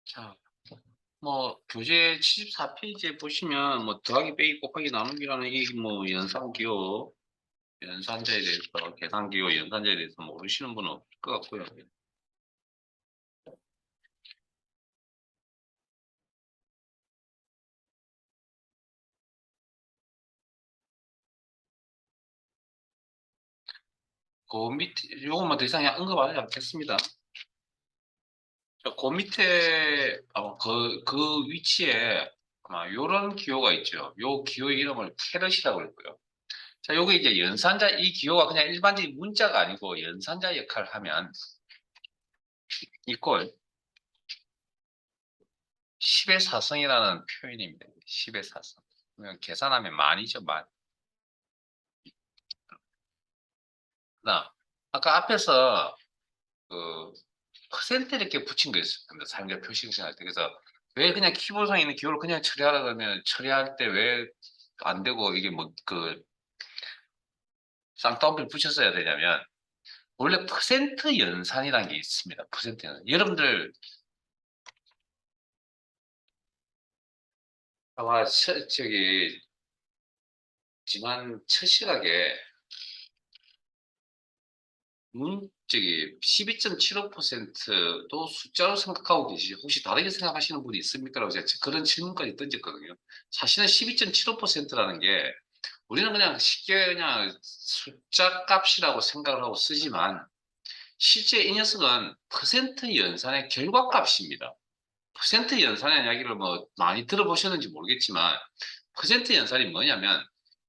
자, 뭐 교재 74페이지에 보시면 뭐 더하기 빼기 곱하기 나누기라는 이 뭐 연산기호, 연산자에 대해서 계산기호, 연산자에 대해서 모르시는 분은 없을 것 같고요. 그 밑에 요것만 더 이상 언급하지 않겠습니다. 그 밑에 그 위치에 아마 요런 기호가 있죠. 요 기호의 이름을 캐럿이라고 그랬고요. 자, 요게 이제 연산자, 이 기호가 그냥 일반적인 문자가 아니고 연산자 역할을 하면 이꼴 10의 4승이라는 표현입니다. 10의 4승. 그러면 계산하면 만이죠, 만. 그다음 아까 앞에서 그 퍼센트 이렇게 붙인 거 있습니다. 사용자 표시를 할 때. 그래서 왜 그냥 키보드상에 있는 기호를 그냥 처리하라 그러면 처리할 때 왜 안 되고 이게 뭐 그 쌍따옴표를 붙였어야 되냐면 원래 퍼센트 연산이라는 게 있습니다. 퍼센트 연산. 여러분들 아마 저기 지난 첫 시각에 저기 12.75%도 숫자로 생각하고 계시죠? 혹시 다르게 생각하시는 분이 있습니까? 라고 제가 그런 질문까지 던졌거든요. 사실은 12.75%라는 게 우리는 그냥 쉽게 그냥 숫자 값이라고 생각을 하고 쓰지만 실제 이 녀석은 퍼센트 연산의 결과값입니다. 퍼센트 연산의 이야기를 뭐 많이 들어보셨는지 모르겠지만 퍼센트 연산이 뭐냐면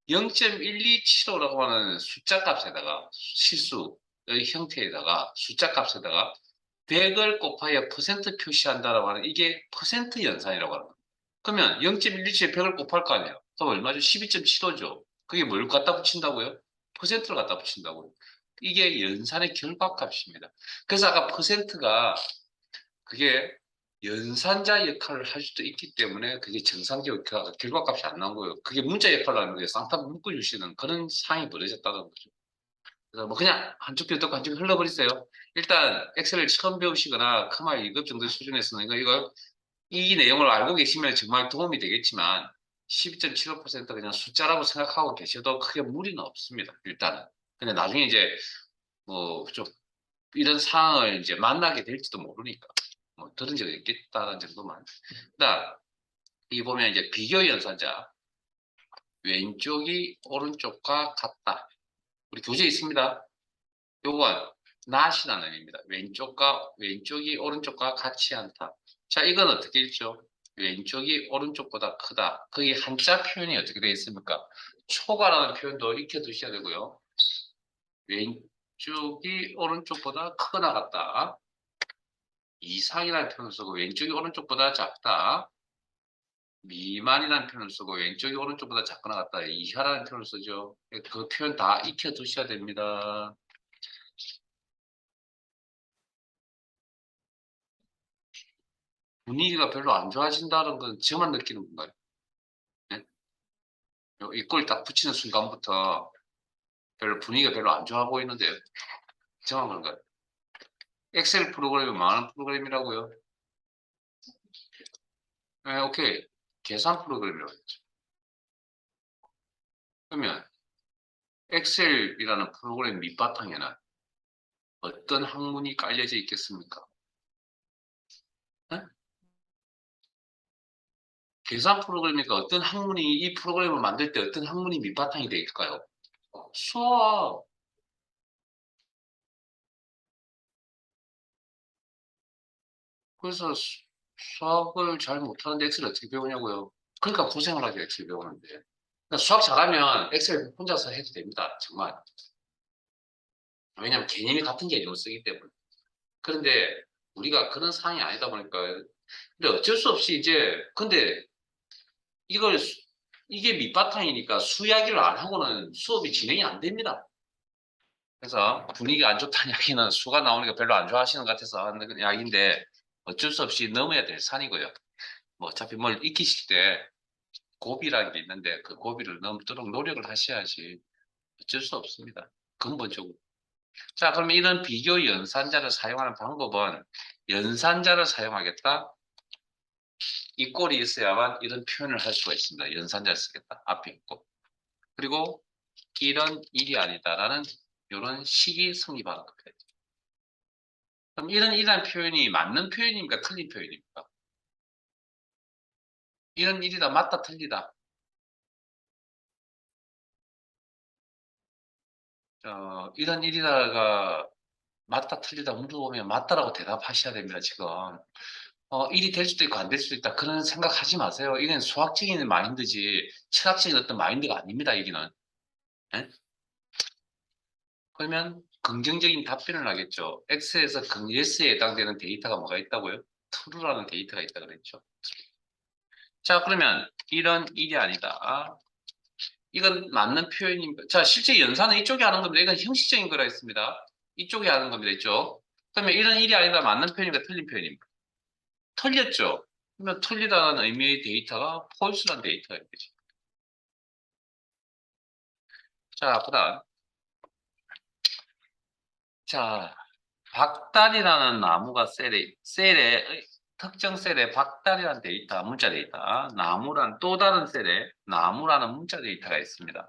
0.1275라고 하는 숫자 값에다가 실수의 형태에다가 숫자 값에다가 100을 곱하여 퍼센트 표시한다라고 하는 이게 퍼센트 연산이라고 하는 거예요. 그러면 0.127에 100을 곱할 거 아니에요. 그럼 얼마죠? 12.75죠. 그게 뭘 갖다 붙인다고요? 퍼센트를 갖다 붙인다고요. 이게 연산의 결과값입니다. 그래서 아까 퍼센트가 그게 연산자 역할을 할 수도 있기 때문에 그게 정상적 결과값이 안 나온 거예요. 그게 문자 역할을 하는 거예요. 쌍따 묶어주시는 그런 상황이 벌어졌다는 거죠. 그래서 뭐 그냥 한쪽 귀 듣고 한쪽 귀 흘러버리세요. 일단 엑셀을 처음 배우시거나 커마 1급 정도 수준에서는 이 내용을 알고 계시면 정말 도움이 되겠지만 12.75% 그냥 숫자라고 생각하고 계셔도 크게 무리는 없습니다. 일단은. 근데 나중에 이제 뭐 좀 이런 상황을 이제 만나게 될지도 모르니까 뭐 들은 적이 있겠다는 정도만. 그다음 이 보면 이제 비교 연산자 왼쪽이 오른쪽과 같다. 우리 교재에 있습니다. 요건 not이라는 의미입니다. 왼쪽이 오른쪽과 같지 않다. 자, 이건 어떻게 읽죠? 왼쪽이 오른쪽보다 크다. 거기 한자 표현이 어떻게 되어 있습니까? 초과라는 표현도 익혀두셔야 되고요. 왼쪽이 오른쪽보다 크거나 같다. 이상이라는 표현을 쓰고 왼쪽이 오른쪽보다 작다. 미만이라는 표현을 쓰고 왼쪽이 오른쪽보다 작거나 같다. 이하라는 표현을 쓰죠. 그 표현 다 익혀두셔야 됩니다. 분위기가 별로 안 좋아진다는 건 저만 느끼는 건가요? 네? 이걸 딱 붙이는 순간부터 별로 분위기가 별로 안 좋아 보이는데 저만 그런가요? 엑셀 프로그램이 많은 프로그램이라고요? 네, 오케이. 계산 프로그램이라고 했죠. 그러면 엑셀이라는 프로그램 밑바탕에는 어떤 학문이 깔려져 있겠습니까? 네? 계산 프로그램이니까 어떤 학문이 이 프로그램을 만들 때 어떤 학문이 밑바탕이 될까요? 수학. 그래서 수학을 잘 못하는데 엑셀을 어떻게 배우냐고요. 그러니까 고생을 하죠, 엑셀 배우는데. 그러니까 수학 잘하면 엑셀 혼자서 해도 됩니다, 정말. 왜냐하면 개념이 같은 개념을 쓰기 때문에. 그런데 우리가 그런 상황이 아니다 보니까. 근데 어쩔 수 없이 이제, 근데 이걸, 이게 밑바탕이니까 수 이야기를 안 하고는 수업이 진행이 안 됩니다. 그래서 분위기가 안 좋다는 이야기는 수가 나오니까 별로 안 좋아하시는 것 같아서 하는 이야기인데 어쩔 수 없이 넘어야 될 산이고요. 뭐 어차피 뭘 익히실 때 고비라는 게 있는데 그 고비를 넘도록 노력을 하셔야지 어쩔 수 없습니다. 근본적으로. 자, 그러면 이런 비교 연산자를 사용하는 방법은 연산자를 사용하겠다. 이 꼴이 있어야만 이런 표현을 할 수가 있습니다. 연산자를 쓰겠다. 앞에 있고. 그리고 이런 일이 아니다라는 이런 식이 성립하는 겁니다. 그럼 이런 일이라는 표현이 맞는 표현입니까? 틀린 표현입니까? 이런 일이다. 맞다. 틀리다. 이런 일이다가 맞다. 틀리다 물어보면 맞다라고 대답하셔야 됩니다. 지금. 일이 될 수도 있고 안 될 수도 있다. 그런 생각하지 마세요. 이건 수학적인 마인드지 철학적인 어떤 마인드가 아닙니다. 여기는. 예? 그러면 긍정적인 답변을 하겠죠. X에서 Yes에 해당되는 데이터가 뭐가 있다고요? true라는 데이터가 있다 그랬죠. 자, 그러면 이런 일이 아니다. 이건 맞는 표현입니다. 자, 실제 연산은 이쪽이 하는 겁니다. 이건 형식적인 거라 했습니다. 이쪽이 하는 겁니다. 이쪽. 그러면 이런 일이 아니다. 맞는 표현입니까? 틀린 표현입니까? 틀렸죠. 그러면 틀리다는 의미의 데이터가 false라는 데이터가 되죠. 자, 그다음. 자, 박달이라는 나무가 셀에 특정 셀에 박달이라는 데이터, 문자 데이터, 나무란 또 다른 셀에 나무라는 문자 데이터가 있습니다.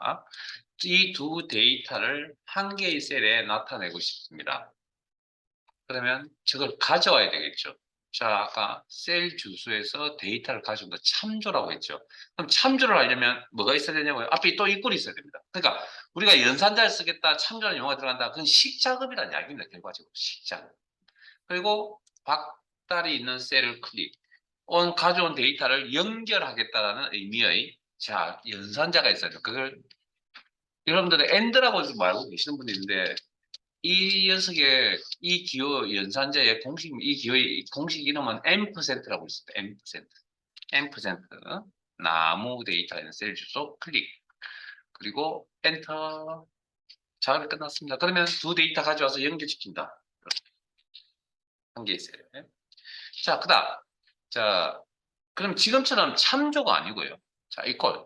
이 두 데이터를 한 개의 셀에 나타내고 싶습니다. 그러면 저걸 가져와야 되겠죠. 자, 아까 셀 주소에서 데이터를 가져온다. 참조라고 했죠. 그럼 참조를 하려면 뭐가 있어야 되냐고요? 앞에 또 이 꼴이 있어야 됩니다. 그러니까 우리가 연산자를 쓰겠다, 참조라는 용어가 들어간다. 그건 식작업이라는 이야기입니다. 결과적으로 식작업. 그리고 박달이 있는 셀을 클릭. 가져온 데이터를 연결하겠다라는 의미의 자 연산자가 있어요. 그걸 여러분들은 엔드라고 해서 말고 계시는 분이 있는데 이 녀석의 이 기호 연산자의 공식 이 기호의 공식 이름은 M%라고 있습니다. M%. M% 나무 데이터에 있는 셀 주소 클릭 그리고 엔터 작업이 끝났습니다. 그러면 두 데이터 가져와서 연결시킨다. 한 개 있어요. 자, 그다음 자 그럼 지금처럼 참조가 아니고요. 자, 이걸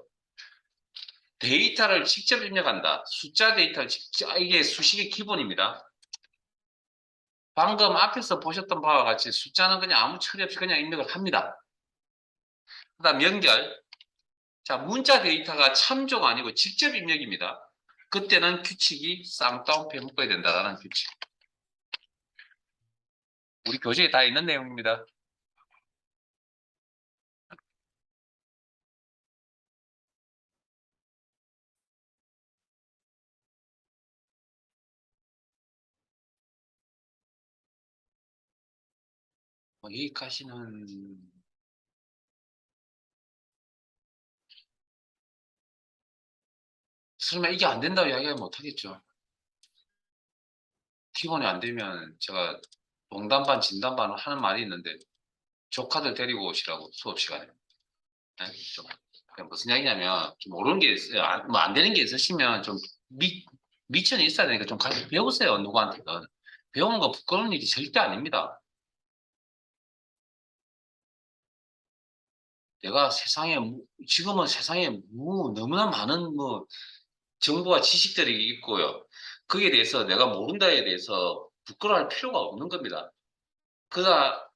데이터를 직접 입력한다. 숫자 데이터를 직접 이게 수식의 기본입니다. 방금 앞에서 보셨던 바와 같이 숫자는 그냥 아무 처리 없이 그냥 입력을 합니다. 그다음 연결. 자, 문자 데이터가 참조가 아니고 직접 입력입니다. 그때는 규칙이 쌍따옴표 묶어야 된다라는 규칙. 우리 교재에 다 있는 내용입니다. 여기까지는 설마 이게 안 된다고 이야기하면 못하겠죠. 기본이 안 되면 제가 농담반 진담반 하는 말이 있는데 조카들 데리고 오시라고 수업 시간에. 네? 좀 무슨 이야기냐면 좀 모르는 게 있어요. 뭐안 되는 게 있으시면 좀 미천이 있어야 되니까 좀 가서 배우세요. 누구한테든. 배우는 거 부끄러운 일이 절대 아닙니다. 내가 세상에 지금은 세상에 너무나 많은 정보와 지식들이 있고요. 거기에 대해서 내가 모른다에 대해서 부끄러워할 필요가 없는 겁니다. 그가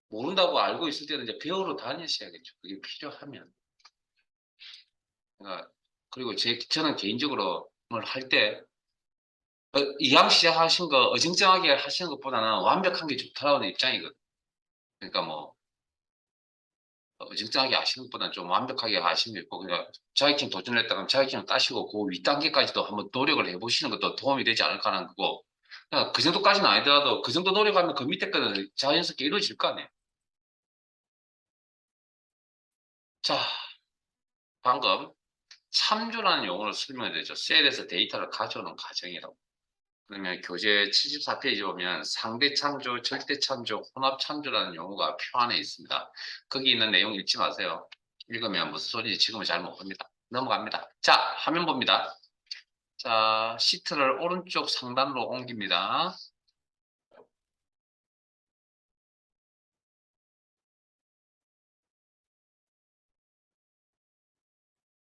모른다고 알고 있을 때는 이제 배우러 다니셔야겠죠. 그게 필요하면. 그리고 저는 개인적으로 뭘 할 때, 이왕 시작하신 거 어정쩡하게 하시는 것보다는 완벽한 게 좋다라는 입장이거든요. 그러니까 뭐, 어정쩡하게 하시는 것보다는 좀 완벽하게 하시는 게 있고, 그러니까 자격증 도전을 했다 그러면 자격증을 따시고 그 윗단계까지도 한번 노력을 해보시는 것도 도움이 되지 않을까 하는 거고, 그냥 그 정도까지는 아니더라도 그 정도 노력하면 그 밑에 거는 자연스럽게 이루어질 거 아니에요. 자, 방금 참조라는 용어를 설명해 드렸죠. 셀에서 데이터를 가져오는 과정이라고. 그러면 교재 74페이지 보면 상대 참조, 절대 참조, 혼합 참조라는 용어가 표 안에 있습니다. 거기 있는 내용 읽지 마세요. 읽으면 무슨 소리인지 지금은 잘 못 봅니다. 넘어갑니다. 자, 화면 봅니다. 자, 시트를 오른쪽 상단으로 옮깁니다.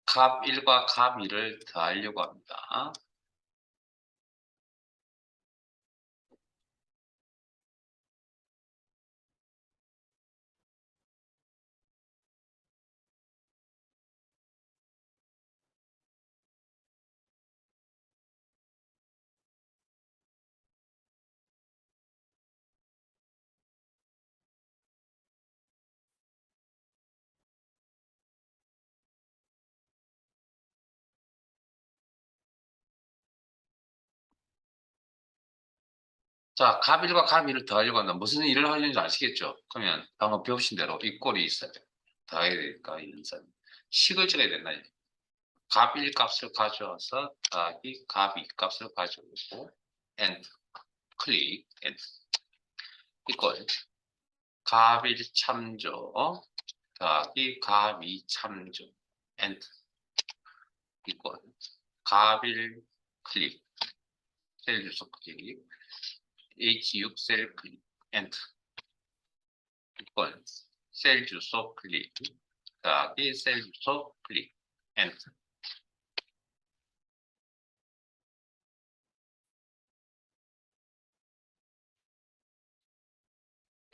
값 1과 값 2를 더하려고 합니다. 자, 갑1과 갑2를 더하려고 한다. 무슨 일을 하려는지 아시겠죠? 그러면 방금 배우신 대로 이 꼴이 있어야 돼. 더해야 되니까 이 연산. 식을 적어야 된다. 갑1 값을 가져와서 더하기 갑2 값을 가져오고 엔터 클릭 엔터 이꼴 갑1 참조 더하기 갑2 참조 엔터 이꼴 갑1 클릭 셀 주소 클릭 H6 셀 클릭 엔터 이꼴 셀 주소 클릭 더하기 셀 주소 클릭 엔터.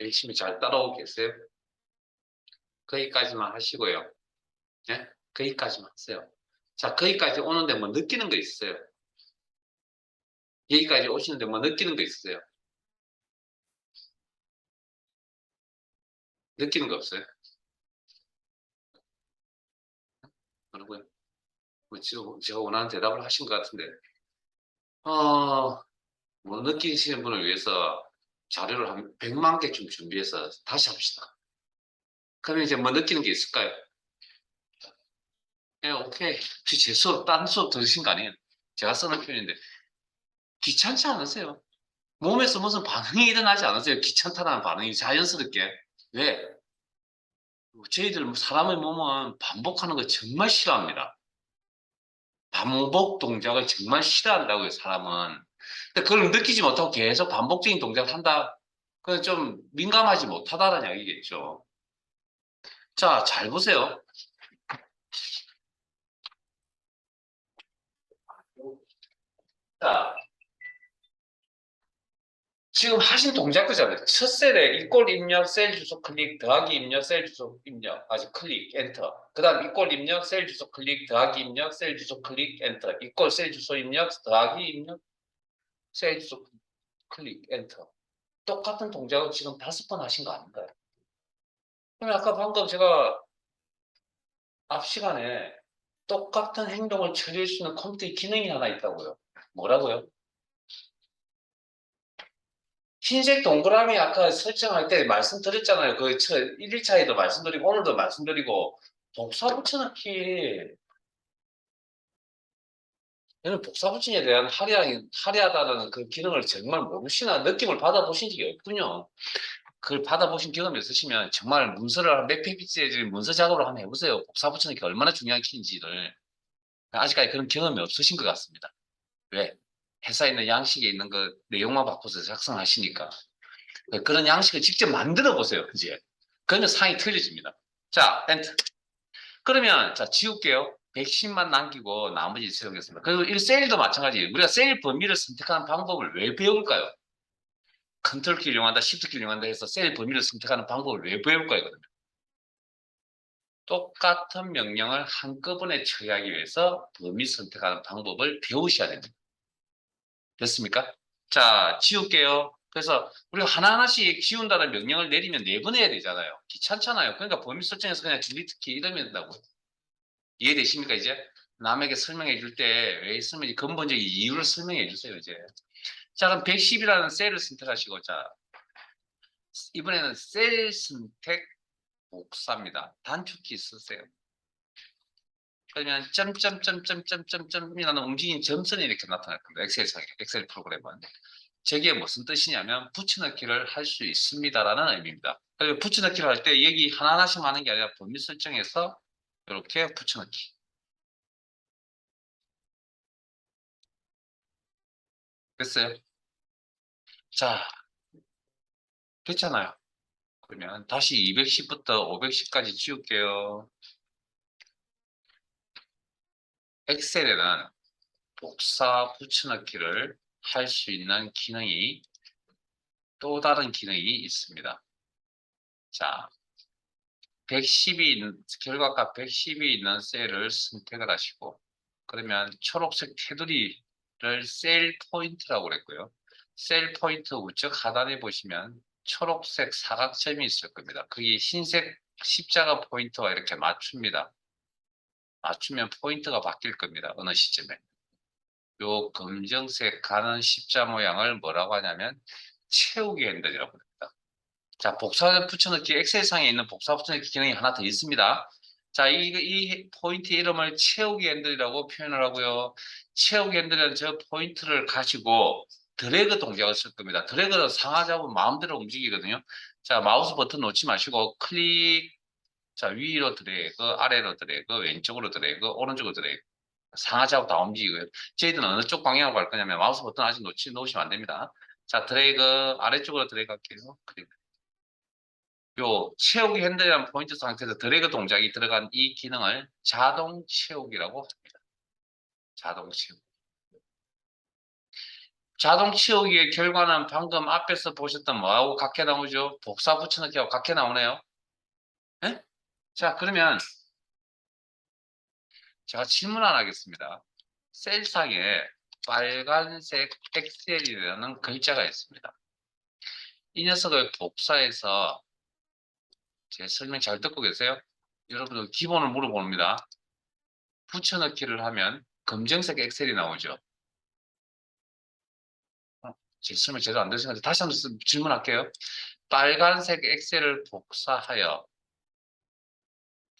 열심히 잘 따라오고 계세요? 거기까지만 하시고요. 네? 거기까지만 하세요. 자, 거기까지 오는데 뭐 느끼는 거 있어요? 여기까지 오시는데 뭐 느끼는 거 있어요? 느끼는 거 없어요? 그러고요. 뭐 제가 원하는 대답을 하신 것 같은데, 뭐 느끼시는 분을 위해서 자료를 한 100만 개쯤 준비해서 다시 합시다. 그러면 이제 뭐 느끼는 게 있을까요? 네, 오케이. 제 수업, 딴 수업 들으신 거 아니에요? 제가 쓰는 표현인데, 귀찮지 않으세요? 몸에서 무슨 반응이 일어나지 않으세요? 귀찮다는 반응이 자연스럽게. 왜? 저희들 사람의 몸은 반복하는 거 정말 싫어합니다. 반복 동작을 정말 싫어한다고요, 사람은. 근데 그걸 느끼지 못하고 계속 반복적인 동작을 한다? 그건 좀 민감하지 못하다는 이야기겠죠. 자, 잘 보세요. 자, 지금 하신 동작이잖아요. 첫 셀에 이꼴 입력, 셀 주소 클릭, 더하기 입력, 셀 주소 입력, 아직 클릭, 엔터. 그 다음 이꼴 입력, 셀 주소 클릭, 더하기 입력, 셀 주소 클릭, 엔터. 이꼴 셀 주소 입력, 더하기 입력, 셀 주소 클릭, 엔터. 똑같은 동작을 지금 5번 하신 거 아닌가요? 그럼 아까 방금 제가 앞 시간에 똑같은 행동을 처리할 수 있는 컴퓨터의 기능이 하나 있다고요. 뭐라고요? 흰색 동그라미 아까 설정할 때 말씀드렸잖아요. 그 1일차에도 말씀드리고 오늘도 말씀드리고 복사 붙여넣기 얘는 복사 붙임에 대한 화려하다는 그 기능을 정말 모르시나 느낌을 받아보신 적이 없군요. 그걸 받아보신 경험이 있으시면 정말 문서를 몇 페이지짜리 문서 작업을 한번 해보세요. 복사 붙여넣기 얼마나 중요한 키인지를. 아직까지 그런 경험이 없으신 것 같습니다. 왜? 회사에 있는 양식에 있는 그 내용만 바꿔서 작성하시니까. 그런 양식을 직접 만들어 보세요, 이제. 그러면 상이 틀려집니다. 자, 엔터. 그러면, 자, 지울게요. 110만 남기고 나머지 세우겠습니다. 그리고 이 셀도 마찬가지예요. 우리가 셀 범위를 선택하는 방법을 왜 배울까요? 컨트롤 키를 이용한다, 시프트 키를 이용한다 해서 셀 범위를 선택하는 방법을 왜 배울까요? 똑같은 명령을 한꺼번에 처리하기 위해서 범위 선택하는 방법을 배우셔야 됩니다. 됐습니까? 자, 지울게요. 그래서 우리가 하나하나씩 지운다는 명령을 내리면 4번 해야 되잖아요. 귀찮잖아요. 그러니까 범위 설정에서 그냥 딜리트 키 이러면 된다고. 이해되십니까, 이제? 남에게 설명해 줄 때 왜 쓰는지 근본적인 이유를 설명해 주세요, 이제. 자, 그럼 110이라는 셀을 선택하시고, 자, 이번에는 셀 선택 복사입니다. 단축키 쓰세요. 그러면 점점점점점점점이라는 움직이는 점선이 이렇게 나타날 겁니다. 엑셀 프로그램은. 저게 무슨 뜻이냐면 붙여넣기를 할 수 있습니다라는 의미입니다. 그리고 붙여넣기를 할 때 여기 하나하나씩 하는 게 아니라 범위 설정에서 이렇게 붙여넣기. 됐어요? 자, 됐잖아요. 그러면 다시 210부터 510까지 지울게요. 엑셀에는 복사 붙여넣기를 할 수 있는 기능이 또 다른 기능이 있습니다. 자, 110이 결과값 110이 있는 셀을 선택을 하시고 그러면 초록색 테두리를 셀 포인트라고 그랬고요. 셀 포인트 우측 하단에 보시면 초록색 사각점이 있을 겁니다. 그게 흰색 십자가 포인트와 이렇게 맞춥니다. 맞추면 포인트가 바뀔 겁니다. 어느 시점에. 요 검정색 가는 십자 모양을 뭐라고 하냐면 채우기 핸들이라고 합니다. 자, 복사 붙여넣기 엑셀상에 있는 복사 붙여넣기 기능이 하나 더 있습니다. 자, 이 포인트 이름을 채우기 핸들이라고 표현을 하고요. 채우기 핸들은 저 포인트를 가지고 드래그 동작을 쓸 겁니다. 드래그는 상하 잡으면 마음대로 움직이거든요. 자, 마우스 버튼 놓지 마시고 클릭, 자, 위로 드래그, 아래로 드래그, 왼쪽으로 드래그, 오른쪽으로 드래그. 상하 좌우 다 움직이고요. 저희들은 어느 쪽 방향으로 갈 거냐면 마우스 버튼 아직 놓으시면 안 됩니다. 자, 드래그, 아래쪽으로 드래그 할게요. 클릭. 요 채우기 핸들이라는 포인트 상태에서 드래그 동작이 들어간 이 기능을 자동 채우기라고 합니다. 자동 채우기. 자동 채우기의 결과는 방금 앞에서 보셨던 뭐하고 같게 나오죠? 복사 붙여넣기하고 같게 나오네요. 네? 자, 그러면 제가 질문 하나 하겠습니다. 셀상에 빨간색 엑셀이라는 글자가 있습니다. 이 녀석을 복사해서 제 설명 잘 듣고 계세요? 여러분들 기본을 물어봅니다. 붙여넣기를 하면 검정색 엑셀이 나오죠. 제 설명 제대로 안 되시는데 다시 한번 질문할게요. 빨간색 엑셀을 복사하여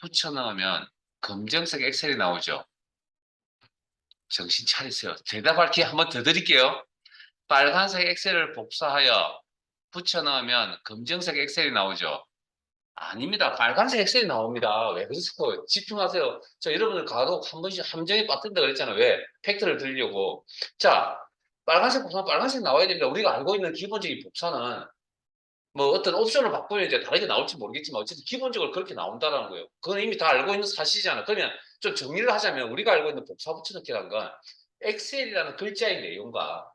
붙여넣으면 검정색 엑셀이 나오죠. 정신 차리세요. 대답할 기회 한번 더 드릴게요. 빨간색 엑셀을 복사하여 붙여넣으면 검정색 엑셀이 나오죠. 아닙니다. 빨간색 엑셀이 나옵니다. 왜 그러세요? 집중하세요. 저 여러분들 가독 한 번씩 함정에 빠뜨린다 그랬잖아요. 왜? 팩트를 들려고. 자, 빨간색 복사는 빨간색 나와야 됩니다. 우리가 알고 있는 기본적인 복사는 뭐 어떤 옵션을 바꾸면 이제 다르게 나올지 모르겠지만 어쨌든 기본적으로 그렇게 나온다는 거예요. 그건 이미 다 알고 있는 사실이잖아. 그러면 좀 정리를 하자면 우리가 알고 있는 복사 붙여넣기라는 건 엑셀이라는 글자의 내용과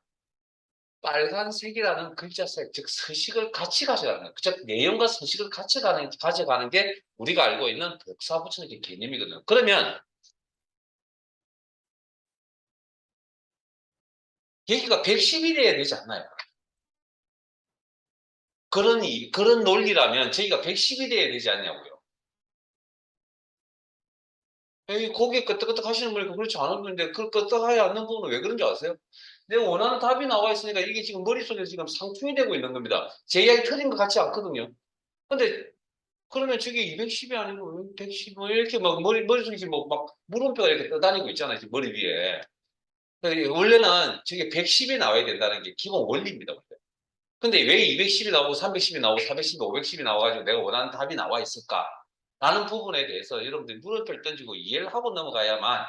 빨간색이라는 글자색, 즉 서식을 같이 가져가는 거예요. 즉 내용과 서식을 같이 가져가는 게 우리가 알고 있는 복사 붙여넣기 개념이거든요. 그러면 여기가 110이 돼야 되지 않나요? 그런 논리라면 저희가 110이 돼야 되지 않냐고요. 여기 고개 끄덕끄덕 하시는 분이 그렇지 않은 분인데 그 끄덕하지 않는 부분은 왜 그런지 아세요? 내가 원하는 답이 나와 있으니까 이게 지금 머릿속에 지금 상충이 되고 있는 겁니다. 제 이야기 틀린 것 같지 않거든요. 근데 그러면 저게 210이 아니고 110, 뭐 이렇게 막 머릿속에 지금 막 물음표가 이렇게 떠다니고 있잖아요. 지금 머리 위에. 그러니까 원래는 저게 110이 나와야 된다는 게 기본 원리입니다. 원래. 근데 왜 210이 나오고 310이 나오고 410이 510이 나와가지고 내가 원하는 답이 나와 있을까? 라는 부분에 대해서 여러분들이 물음표를 던지고 이해를 하고 넘어가야만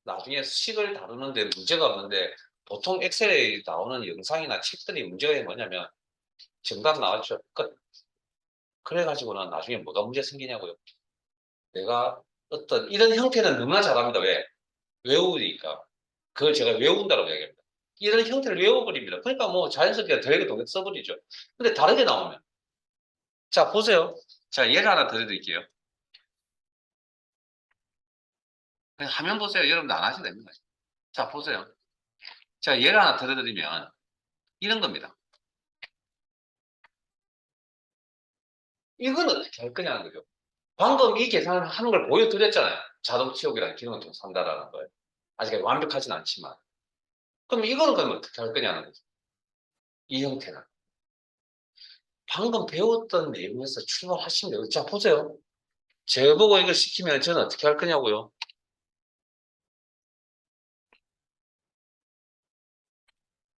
나중에 수식을 다루는데 문제가 없는데 보통 엑셀에 나오는 영상이나 책들이 문제가 뭐냐면 정답 나왔죠. 끝. 그래가지고는 나중에 뭐가 문제 생기냐고요. 내가 어떤 이런 형태는 너무나 잘합니다. 왜? 외우니까. 그걸 제가 외운다고 이야기합니다. 이런 형태를 외워버립니다. 그러니까 뭐 자연스럽게 드래그 동작 써버리죠. 근데 다르게 나오면. 자, 보세요. 자, 예를 하나 드려드릴게요. 그냥 화면 보세요. 여러분들 안 하셔도 됩니다. 자, 보세요. 자, 예를 하나 드려드리면 이런 겁니다. 이건 어떻게 할 거냐는 거죠. 방금 이 계산을 하는 걸 보여드렸잖아요. 자동 치우기라는 기능을 좀 산다라는 거예요. 아직 완벽하진 않지만. 그럼 이거는 그럼 어떻게 할 거냐는 거죠. 이 형태는. 방금 배웠던 내용에서 출발하시면 돼요. 자, 보세요. 제보고 이걸 시키면 저는 어떻게 할 거냐고요.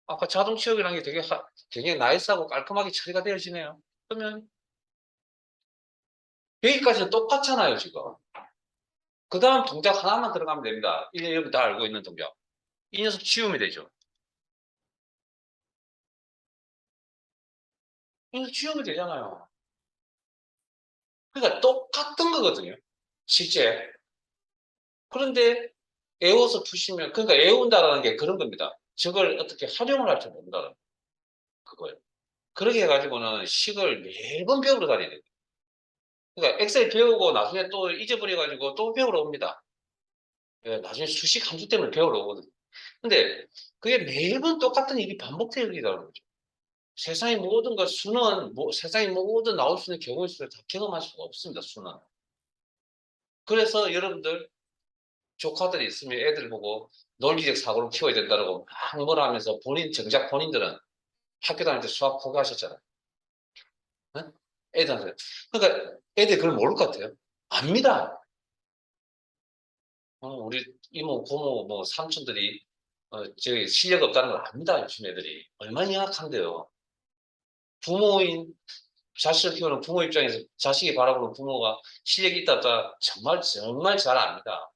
아까 자동 치우기라는 게 되게 굉장히 나이스하고 깔끔하게 처리가 되어지네요. 그러면 여기까지는 똑같잖아요, 지금. 그 다음 동작 하나만 들어가면 됩니다. 여러분 다 알고 있는 동작. 이 녀석 치우면 되죠. 이 녀석 치우면 되잖아요. 그러니까 똑같은 거거든요. 실제. 그런데 애워서 푸시면, 그러니까 애운다라는 게 그런 겁니다. 저걸 어떻게 활용을 할 줄 모른다는 그거예요. 그렇게 해가지고는 식을 매번 배우러 다니야 돼요. 그러니까 엑셀 배우고 나중에 또 잊어버려가지고 또 배우러 옵니다. 예, 나중에 수식 함수 때문에 배우러 오거든요. 근데 그게 매번 똑같은 일이 반복되는 일이라는 거죠. 세상의 모든 것, 수는, 세상의 모든 나올 수 있는 경우의 수를 다 경험할 수가 없습니다, 수는. 그래서 여러분들, 조카들이 있으면 애들 보고 논리적 사고를 키워야 된다고 막 뭐라 하면서 정작 본인들은 학교 다닐 때 수학 포기하셨잖아요. 응? 애들한테. 그러니까 애들이 그걸 모를 것 같아요. 압니다. 우리 이모, 고모, 뭐 삼촌들이 저기 실력 없다는 걸 압니다. 요즘 애들이. 얼마나 영악한데요. 부모인 자식을 키우는 부모 입장에서 자식이 바라보는 부모가 실력이 있다 없다 정말 정말 잘 압니다.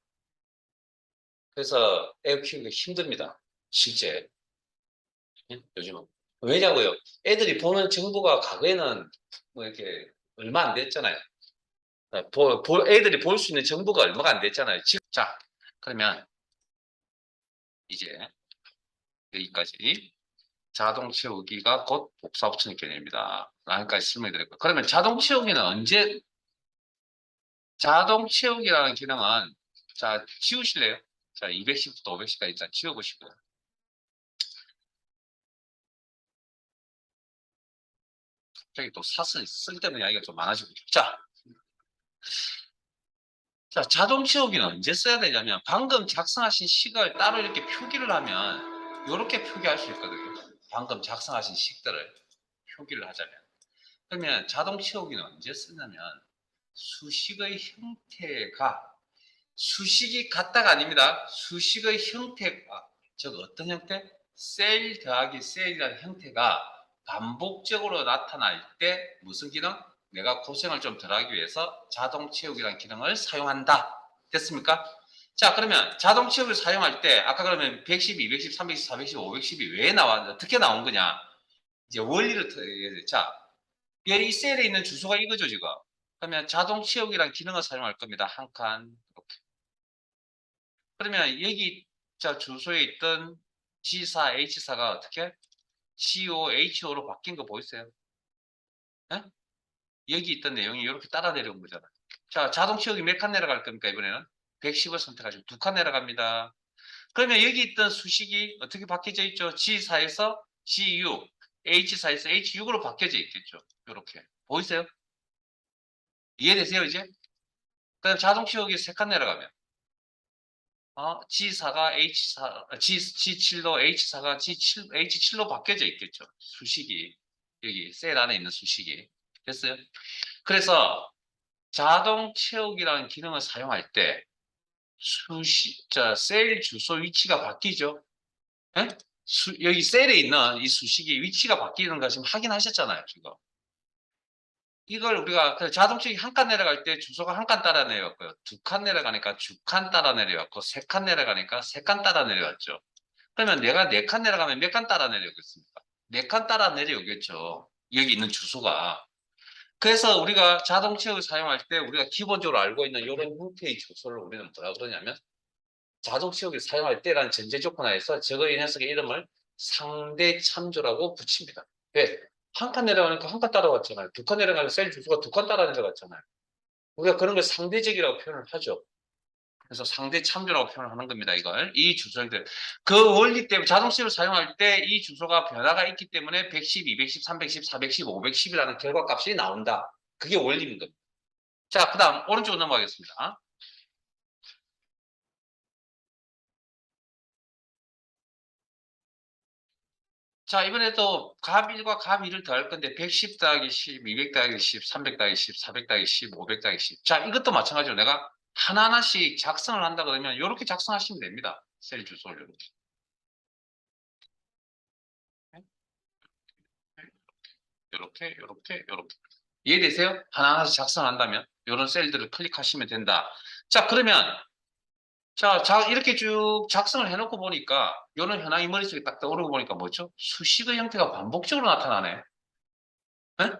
그래서 애 키우기 힘듭니다. 실제. 요즘은. 왜냐고요? 애들이 보는 정보가 과거에는 뭐 이렇게 얼마 안 됐잖아요. 애들이 볼 수 있는 정보가 얼마가 안 됐잖아요. 자, 그러면 이제 여기까지 자동 채우기가 곧 복사 붙이는 개념입니다. 라는까지 설명드렸고. 그러면 자동 채우기는 언제, 자동 채우기라는 기능은, 자, 지우실래요? 자, 210부터 510까지 일단 지워보시고요. 갑자기 또 사슬, 쓸데없는 이야기가 좀 많아지고. 자, 자동 채우기는 언제 써야 되냐면, 방금 작성하신 식을 따로 이렇게 표기를 하면, 이렇게 표기할 수 있거든요. 방금 작성하신 식들을 표기를 하자면. 그러면 자동 채우기는 언제 쓰냐면, 수식의 형태가 수식이 같다가 아닙니다. 수식의 형태가 즉 어떤 형태? 셀 더하기 셀이라는 형태가 반복적으로 나타날 때 무슨 기능? 내가 고생을 좀 덜하기 위해서 자동 채우기라는 기능을 사용한다. 됐습니까? 자, 그러면 자동 채우기를 사용할 때 아까 그러면 110, 210, 310, 410, 510이 왜 나왔, 어떻게 나온 거냐? 이제 원리를 자, 이 셀에 있는 주소가 이거죠, 지금. 그러면 자동 채우기라는 기능을 사용할 겁니다. 한 칸, 이렇게. 그러면 여기 자 주소에 있던 G4, H4가 어떻게 CO, HO로 바뀐 거 보이세요? 에? 여기 있던 내용이 이렇게 따라 내려온 거잖아요. 자, 자동 채우기 몇 칸 내려갈 겁니까, 이번에는? 110을 선택하시고 2칸 내려갑니다. 그러면 여기 있던 수식이 어떻게 바뀌어져 있죠? G4에서 GU, H4에서 H6으로 바뀌어져 있겠죠. 이렇게. 보이세요? 이해되세요, 이제? 그다음 자동 채우기 3칸 내려가면 G4가 H4, G7로 H4가 G7, H7로 바뀌어져 있겠죠. 수식이. 여기 셀 안에 있는 수식이. 됐어요? 그래서 자동 채우기라는 기능을 사용할 때 셀 주소 위치가 바뀌죠. 예? 여기 셀에 있는 이 수식이 위치가 바뀌는 거 지금 확인하셨잖아요, 지금. 이걸 우리가 자동차가 한 칸 내려갈 때 주소가 한 칸 따라 내려왔고요. 2칸 내려가니까 2칸 따라 내려왔고 3칸 내려가니까 3칸 따라 내려왔죠. 그러면 내가 4칸 내려가면 몇 칸 따라 내려오겠습니까? 4칸 따라 내려오겠죠. 여기 있는 주소가. 그래서 우리가 자동 채우기 사용할 때 우리가 기본적으로 알고 있는 이런 형태의 주소를 우리는 뭐라 그러냐면 자동 채우기 사용할 때라는 전제 조건 하에서 저거 이 녀석의 이름을 상대 참조라고 붙입니다. 왜? 한 칸 내려가니까 한 칸 따라왔잖아요. 2칸 내려가니까 셀 주소가 2칸 따라 내려갔잖아요. 우리가 그런 걸 상대적이라고 표현을 하죠. 그래서 상대 참조라고 표현을 하는 겁니다. 이걸. 이 주소들. 그 원리 때문에 자동 채우기를 사용할 때 이 주소가 변화가 있기 때문에 110, 210, 310, 410, 510이라는 결과값이 나온다. 그게 원리인 겁니다. 자, 그 다음 오른쪽으로 넘어가겠습니다. 자, 이번에도 값 1과 값 2를 더할 건데 110 더하기 10, 200 더하기 10, 300 더하기 10, 400 더하기 10, 500 더하기 10. 자, 이것도 마찬가지로 내가 하나하나씩 작성을 한다 그러면 이렇게 작성하시면 됩니다. 셀 주소를 이렇게. 이렇게, 이렇게, 이렇게. 이해되세요? 하나하나씩 작성한다면 이런 셀들을 클릭하시면 된다. 자, 그러면 이렇게 쭉 작성을 해놓고 보니까 이런 현황이 머릿속에 딱 떠오르고 보니까 뭐죠? 수식의 형태가 반복적으로 나타나네. 네?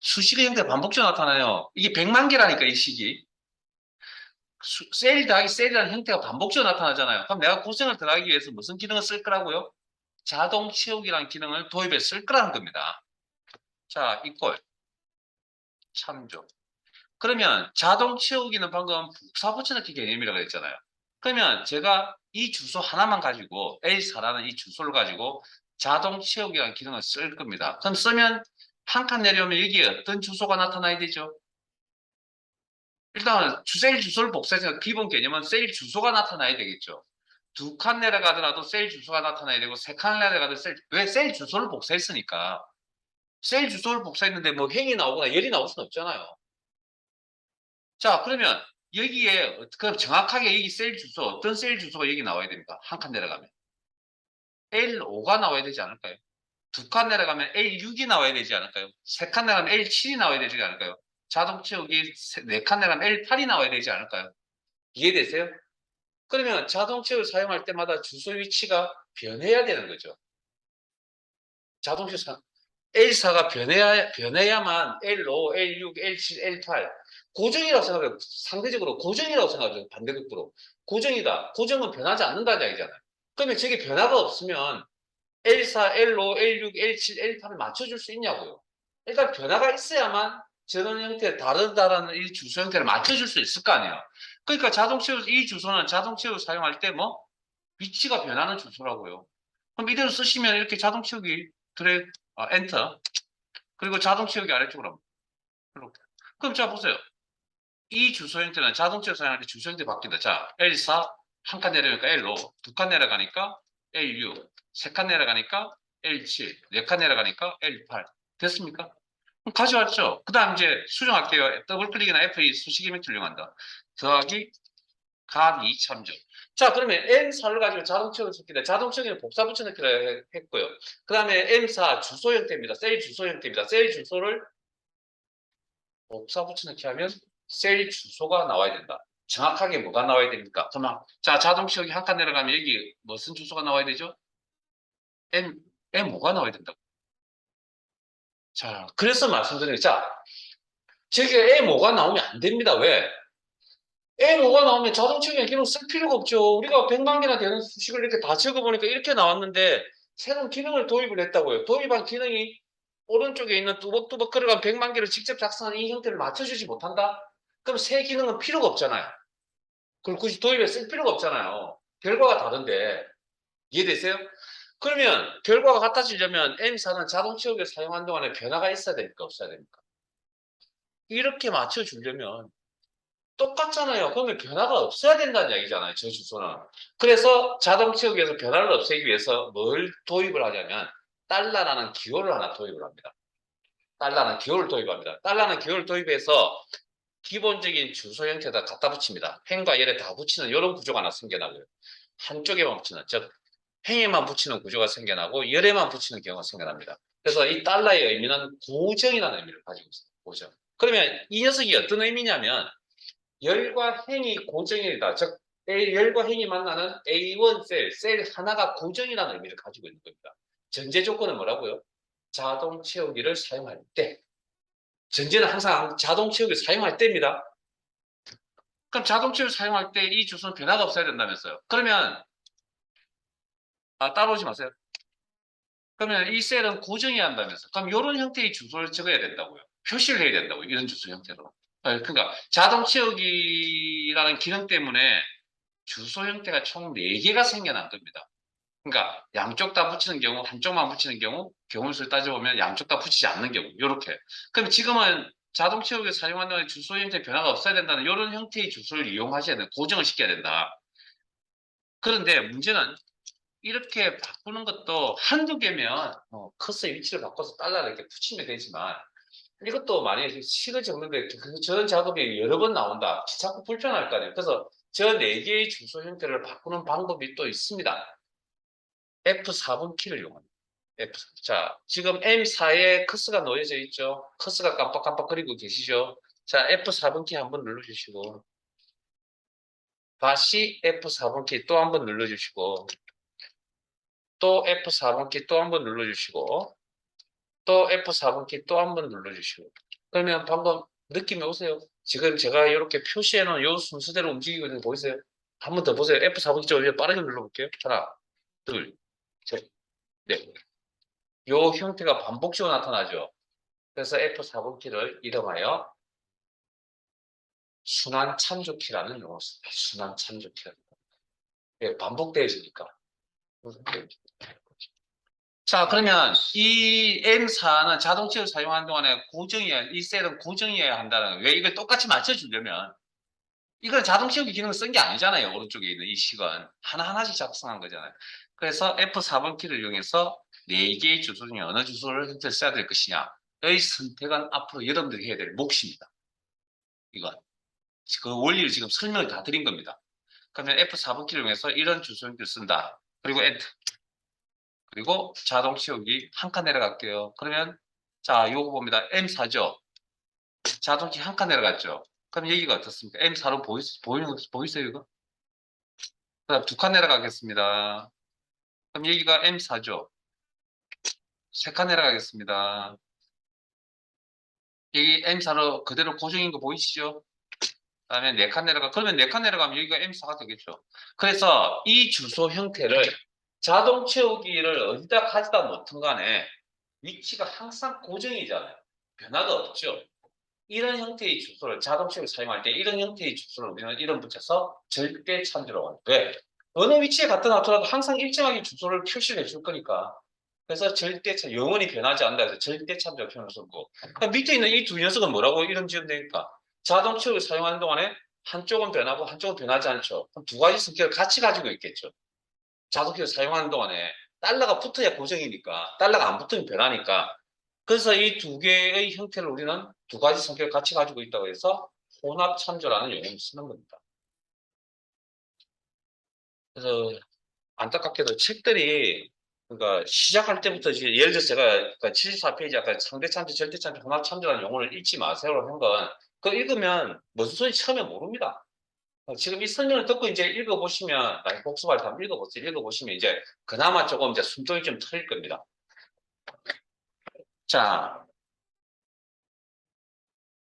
수식의 형태가 반복적으로 나타나요. 이게 100만 개라니까 이 식이. 셀 더하기 셀이라는 형태가 반복적으로 나타나잖아요. 그럼 내가 고생을 덜 하기 위해서 무슨 기능을 쓸 거라고요? 자동 채우기라는 기능을 도입해 쓸 거라는 겁니다. 자, 이꼴 참조. 그러면 자동 채우기는 방금 복사 붙여넣기 개념이라고 했잖아요. 그러면 제가 이 주소 하나만 가지고 A4라는 이 주소를 가지고 자동 채우기라는 기능을 쓸 겁니다. 그럼 쓰면 한 칸 내려오면 여기에 어떤 주소가 나타나야 되죠? 일단 셀 주소를 복사해서 기본 개념은 셀 주소가 나타나야 되겠죠. 두 칸 내려가더라도 셀 주소가 나타나야 되고 세 칸 내려가도 왜 셀 주소를 복사했으니까 셀 주소를 복사했는데 뭐 행이 나오거나 열이 나올 수는 없잖아요. 자, 그러면 여기에 그럼 정확하게 여기 셀 주소 어떤 셀 주소가 여기 나와야 됩니까? 한 칸 내려가면 L5가 나와야 되지 않을까요? 두 칸 내려가면 L6이 나와야 되지 않을까요? 세 칸 내려가면 L7이 나와야 되지 않을까요? 자동 채우기 네 칸 내려가면 L8이 나와야 되지 않을까요? 이해되세요? 그러면 자동 채우기 사용할 때마다 주소 위치가 변해야 되는 거죠. 자동 채우기 L4가 변해야만 L5, L6, L7, L8 고정이라고 생각해요. 상대적으로 고정이라고 생각하죠. 반대극도로. 고정이다. 고정은 변하지 않는다는 이야기잖아요. 그러면 저게 변화가 없으면 L4, L5, L6, L7, L8을 맞춰줄 수 있냐고요. 일단 변화가 있어야만 저런 형태, 다르다라는 이 주소 형태를 맞춰줄 수 있을 거 아니에요. 그러니까 이 주소는 자동 채우 사용할 때 뭐 위치가 변하는 주소라고요. 그럼 이대로 쓰시면 이렇게 자동 채우기 엔터 그리고 자동 채우기 아래쪽으로 이렇게. 그럼 자 보세요. 이 주소 형태는 자동 채우 사용할 때 주소 형태 바뀐다. 자 L4 한 칸 내려가니까 L5 두 칸 내려가니까 L6 세 칸 내려가니까 L7 네 칸 내려가니까 L8 됐습니까? 그럼 가져왔죠. 그 다음 이제 수정할게요. 더블 클릭이나 F2 수식이 멘트를 이용한다. 더하기 간 2참조. 자, 그러면 M4를 가지고 자동 채우기 했는데 자동 채우기는 복사 붙여넣기를 했고요. 그 다음에 M4 주소 형태입니다. 셀 주소 형태입니다. 셀 주소를 복사 붙여넣기 하면 셀 주소가 나와야 된다. 정확하게 뭐가 나와야 됩니까? 그러면 자, 자동 채우기 한 칸 내려가면 여기 무슨 주소가 나와야 되죠? M5가 나와야 된다고. 자, 그래서 말씀드린 자, 저게 M5가 나오면 안 됩니다. 왜? M5가 나오면 자동 채우기 기능 쓸 필요가 없죠. 우리가 100만 개나 되는 수식을 이렇게 다 적어보니까 이렇게 나왔는데 새로운 기능을 도입을 했다고요. 도입한 기능이 오른쪽에 있는 뚜벅뚜벅 걸어간 100만 개를 직접 작성하는 이 형태를 맞춰주지 못한다? 그럼 새 기능은 필요가 없잖아요. 그걸 굳이 도입해 쓸 필요가 없잖아요. 결과가 다른데. 이해되세요? 그러면 결과가 같아지려면 M사는 자동 채우기를 사용한 동안에 변화가 있어야 됩니까? 없어야 됩니까? 이렇게 맞춰주려면 똑같잖아요. 그러면 변화가 없어야 된다는 얘기잖아요. 저 주소는. 그래서 자동 채우기에서 변화를 없애기 위해서 뭘 도입을 하냐면 달러라는 기호를 하나 도입을 합니다. 달러는 기호를 도입합니다. 달러는 기호를 도입해서 기본적인 주소 형태에다 갖다 붙입니다. 행과 열에 다 붙이는 이런 구조가 하나 생겨나고요. 한쪽에만 붙이는, 즉 행에만 붙이는 구조가 생겨나고 열에만 붙이는 경우가 생겨납니다. 그래서 이 달러의 의미는 고정이라는 의미를 가지고 있습니다. 고정. 그러면 이 녀석이 어떤 의미냐면 열과 행이 고정이다. 즉 열과 행이 만나는 A1 셀 하나가 고정이라는 의미를 가지고 있는 겁니다. 전제 조건은 뭐라고요? 자동 채우기를 사용할 때. 전제는 항상 자동 채우기 사용할 때입니다. 그럼 자동 채우기 사용할 때 이 주소는 변화가 없어야 된다면서요. 그러면 따라오지 마세요. 그러면 이 셀은 고정해야 한다면서. 그럼 이런 형태의 주소를 적어야 된다고요. 표시를 해야 된다고요. 이런 주소 형태로. 그러니까 자동 채우기라는 기능 때문에 주소 형태가 총 4개가 생겨난 겁니다. 그러니까 양쪽 다 붙이는 경우, 한쪽만 붙이는 경우, 경우 수를 따져보면 양쪽 다 붙이지 않는 경우, 이렇게. 그럼 지금은 자동 채우기를 사용하는 주소 형태 변화가 없어야 된다는 이런 형태의 주소를 이용하셔야 된다. 고정을 시켜야 된다. 그런데 문제는 이렇게 바꾸는 것도 한두 개면 커서의 위치를 바꿔서 달러를 이렇게 붙이면 되지만 이것도 만약에 식을 적는데 저런 작업이 여러 번 나온다. 자꾸 불편할 거 아니에요. 그래서 저 4개의 주소 형태를 바꾸는 방법이 또 있습니다. F4번 키를 이용합니다. F4. 자, 지금 M4에 커스가 놓여져 있죠. 커스가 깜빡깜빡거리고 계시죠. 자, F4번 키 한번 눌러주시고 다시 F4번 키 또 한번 눌러주시고 또 F4번 키 또 한번 눌러주시고 또 F4번 키 또 한번 눌러주시고 그러면 방금 느낌이 오세요? 지금 제가 이렇게 표시해놓은 이 순서대로 움직이고 있는 거 보이세요? 한 번 더 보세요. F4번 키 좀 빠르게 눌러볼게요. 하나, 둘, 셋, 넷. 이 형태가 반복적으로 나타나죠. 그래서 F4번 키를 이름하여 순환 참조키라는 용어를 씁니다. 순환 참조키라는 거. 예, 반복되어지니까. 자, 그러면 이 M사는 자동차를 사용하는 동안에 이 셀은 고정이어야 한다는 거예요. 왜 이걸 똑같이 맞춰주려면 이건 자동 채우기 기능을 쓴 게 아니잖아요. 오른쪽에 있는 이 식은 하나하나씩 작성한 거잖아요. 그래서 F4번 키를 이용해서 4개의 주소 중에 어느 주소를 선택 써야 될 것이냐. 의 선택은 앞으로 여러분들이 해야 될 몫입니다. 이건. 그 원리를 지금 설명을 다 드린 겁니다. 그러면 F4번 키를 이용해서 이런 주소 형태를 쓴다. 그리고 엔터. 그리고 자동 채우기 한 칸 내려갈게요. 그러면 자, 요거 봅니다. M4죠. 자동키 한 칸 내려갔죠. 그럼 여기가 어떻습니까? M4로 보이세요, 이거? 그 다음 두 칸 내려가겠습니다. 그럼 여기가 M4죠. 세 칸 내려가겠습니다. 여기 M4로 그대로 고정인 거 보이시죠? 그 다음에 네 칸 내려가. 그러면 네 칸 내려가면 여기가 M4가 되겠죠. 그래서 이 주소 형태를 자동 채우기를 어디다 가져다 놓든 간에 위치가 항상 고정이잖아요. 변화가 없죠. 이런 형태의 주소를 자동 채우기 사용할 때 이런 형태의 주소를 우리는 이름 붙여서 절대 참조라고 합니다. 왜? 어느 위치에 갖다 놔더라도 항상 일정하게 주소를 표시를 해줄 거니까. 그래서 절대 참 영원히 변하지 않는다 해서 절대 참조 표현을 썼고, 밑에 있는 이 두 녀석은 뭐라고 이름 지으면 되니까 자동 채우기 사용하는 동안에 한쪽은 변하고 한쪽은 변하지 않죠. 그럼 두 가지 성격을 같이 가지고 있겠죠. 자동 채우기 사용하는 동안에 달러가 붙어야 고정이니까 달러가 안 붙으면 변하니까. 그래서 이 두 개의 형태를 우리는 두 가지 성격을 같이 가지고 있다고 해서 혼합 참조라는 용어를 쓰는 겁니다. 그래서 안타깝게도 책들이 그러니까 시작할 때부터 예를 들어서 제가 74페이지 아까 상대 참조, 절대 참조, 혼합 참조라는 용어를 읽지 마세요라고 한 건 그거 읽으면 무슨 소리 처음에 모릅니다. 지금 이 설명을 듣고 이제 읽어보시면 복습할 때 한번 읽어보세요. 읽어보시면 이제 그나마 조금 이제 숨통이 좀 트일 겁니다. 자,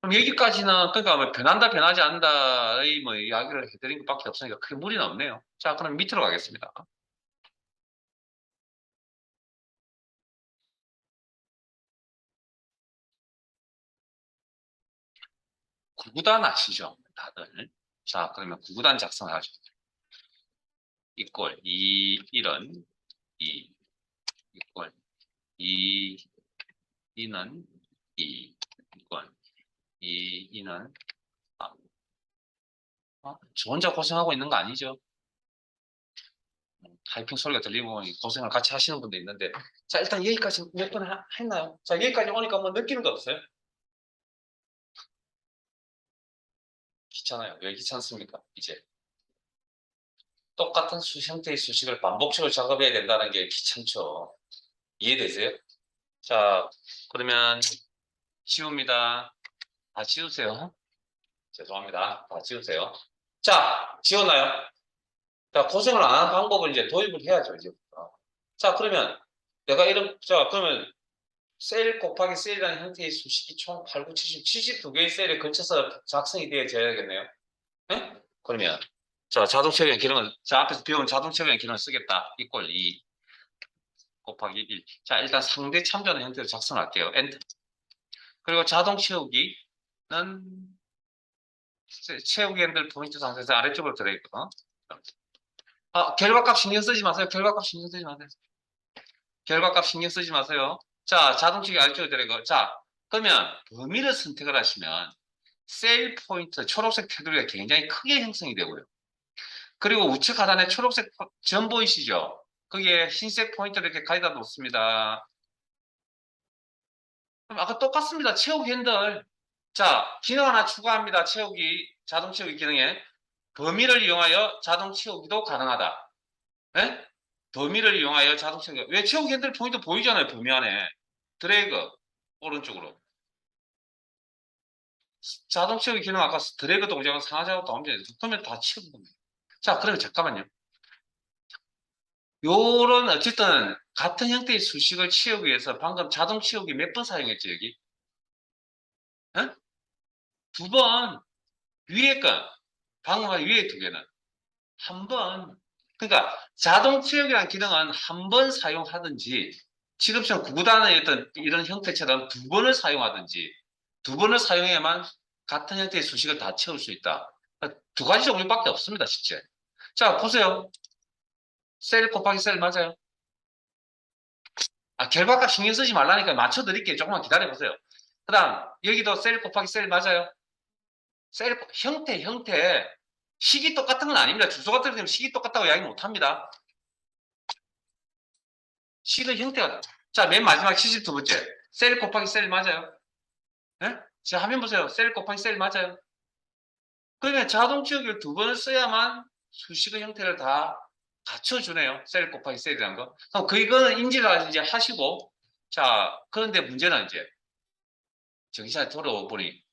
그럼 여기까지는 그러니까 뭐 변한다 변하지 않는다의 뭐 이야기를 해드린 것밖에 없으니까 크게 무리는 없네요. 자, 그럼 밑으로 가겠습니다. 구구단 아시죠? 다들. 자, 그러면 구구단 작성을 하죠. 이꼴 2 1은 2 이꼴 2 2는 2 이꼴 2 2는 3. 저 혼자 고생하고 있는 거 아니죠? 타이핑 소리가 들리고 고생을 같이 하시는 분도 있는데 자 일단 여기까지 몇 번 했나요? 자 여기까지 오니까 뭐 느끼는 거 없어요? 귀찮아요. 왜 귀찮습니까? 이제 똑같은 형태의 수식을 반복적으로 작업해야 된다는 게 귀찮죠. 이해되세요? 자 그러면 지웁니다. 다 지우세요. 죄송합니다. 다 지우세요. 자 지웠나요? 자 고생을 안 하는 방법을 이제 도입을 해야죠. 이제부터. 자 그러면 내가 이런 자 그러면 셀 곱하기 셀이라는 형태의 수식이 총 8, 9, 70, 72개의 셀에 걸쳐서 작성이 되어져야겠네요. 네? 그러면 자 자동 채우기 기능을 자 앞에서 배운 자동 채우기 기능을 쓰겠다. 이꼴 2 곱하기 1. 자 일단 상대 참조하는 형태로 작성할게요. 엔터. 그리고 자동 채우기는 채우기 핸들 포인트 상태에서 아래쪽으로 들어있거든. 결과값 신경 쓰지 마세요. 결과값 신경 쓰지 마세요. 결과값 신경 쓰지 마세요. 자 자동 채우기 아래쪽으로 들어있고 자 그러면 범위를 선택을 하시면 셀 포인트 초록색 테두리가 굉장히 크게 형성이 되고요. 그리고 우측 하단에 초록색 점 보이시죠? 거기에 흰색 포인트를 이렇게 가져다 놓습니다. 그럼 아까 똑같습니다. 채우기 핸들. 자, 기능 하나 추가합니다. 채우기, 자동 채우기 기능에 범위를 이용하여 자동 채우기도 가능하다. 네? 범위를 이용하여 자동 채우기. 왜 채우기 핸들 포인트 보이잖아요. 범위 안에. 드래그 오른쪽으로. 자동 채우기 기능 아까 드래그 동작은 상하 작업 다음 전에 그러면 다 채우는 겁니다. 자, 그러면 잠깐만요. 요런 어쨌든 같은 형태의 수식을 채우기 위해서 방금 자동 채우기 몇 번 사용했죠, 여기? 어? 두 번. 위에 건, 방금 위에 두 개는 한 번. 그러니까 자동 채우기라는 기능은 한 번 사용하든지 지금처럼 구구단의 어떤 이런 형태처럼 두 번을 사용하든지 두 번을 사용해야만 같은 형태의 수식을 다 채울 수 있다. 두 가지 종류밖에 없습니다, 실제. 자, 보세요. 셀 곱하기 셀 맞아요? 결과값 신경 쓰지 말라니까 맞춰드릴게요. 조금만 기다려보세요. 그 다음, 여기도 셀 곱하기 셀 맞아요? 셀, 형태. 식이 똑같은 건 아닙니다. 주소가 틀리면 식이 똑같다고 이야기 못 합니다. 식의 형태가. 자, 맨 마지막 72번째. 셀 곱하기 셀 맞아요? 네? 자, 화면 보세요. 셀 곱하기 셀 맞아요? 그러면 자동 치우기를 두 번을 써야만 수식의 형태를 다 갖춰주네요. 셀 곱하기 셀이라는 거. 그럼 그거는 인지를 이제 하시고, 자, 그런데 문제는 이제 정시에 돌아보니,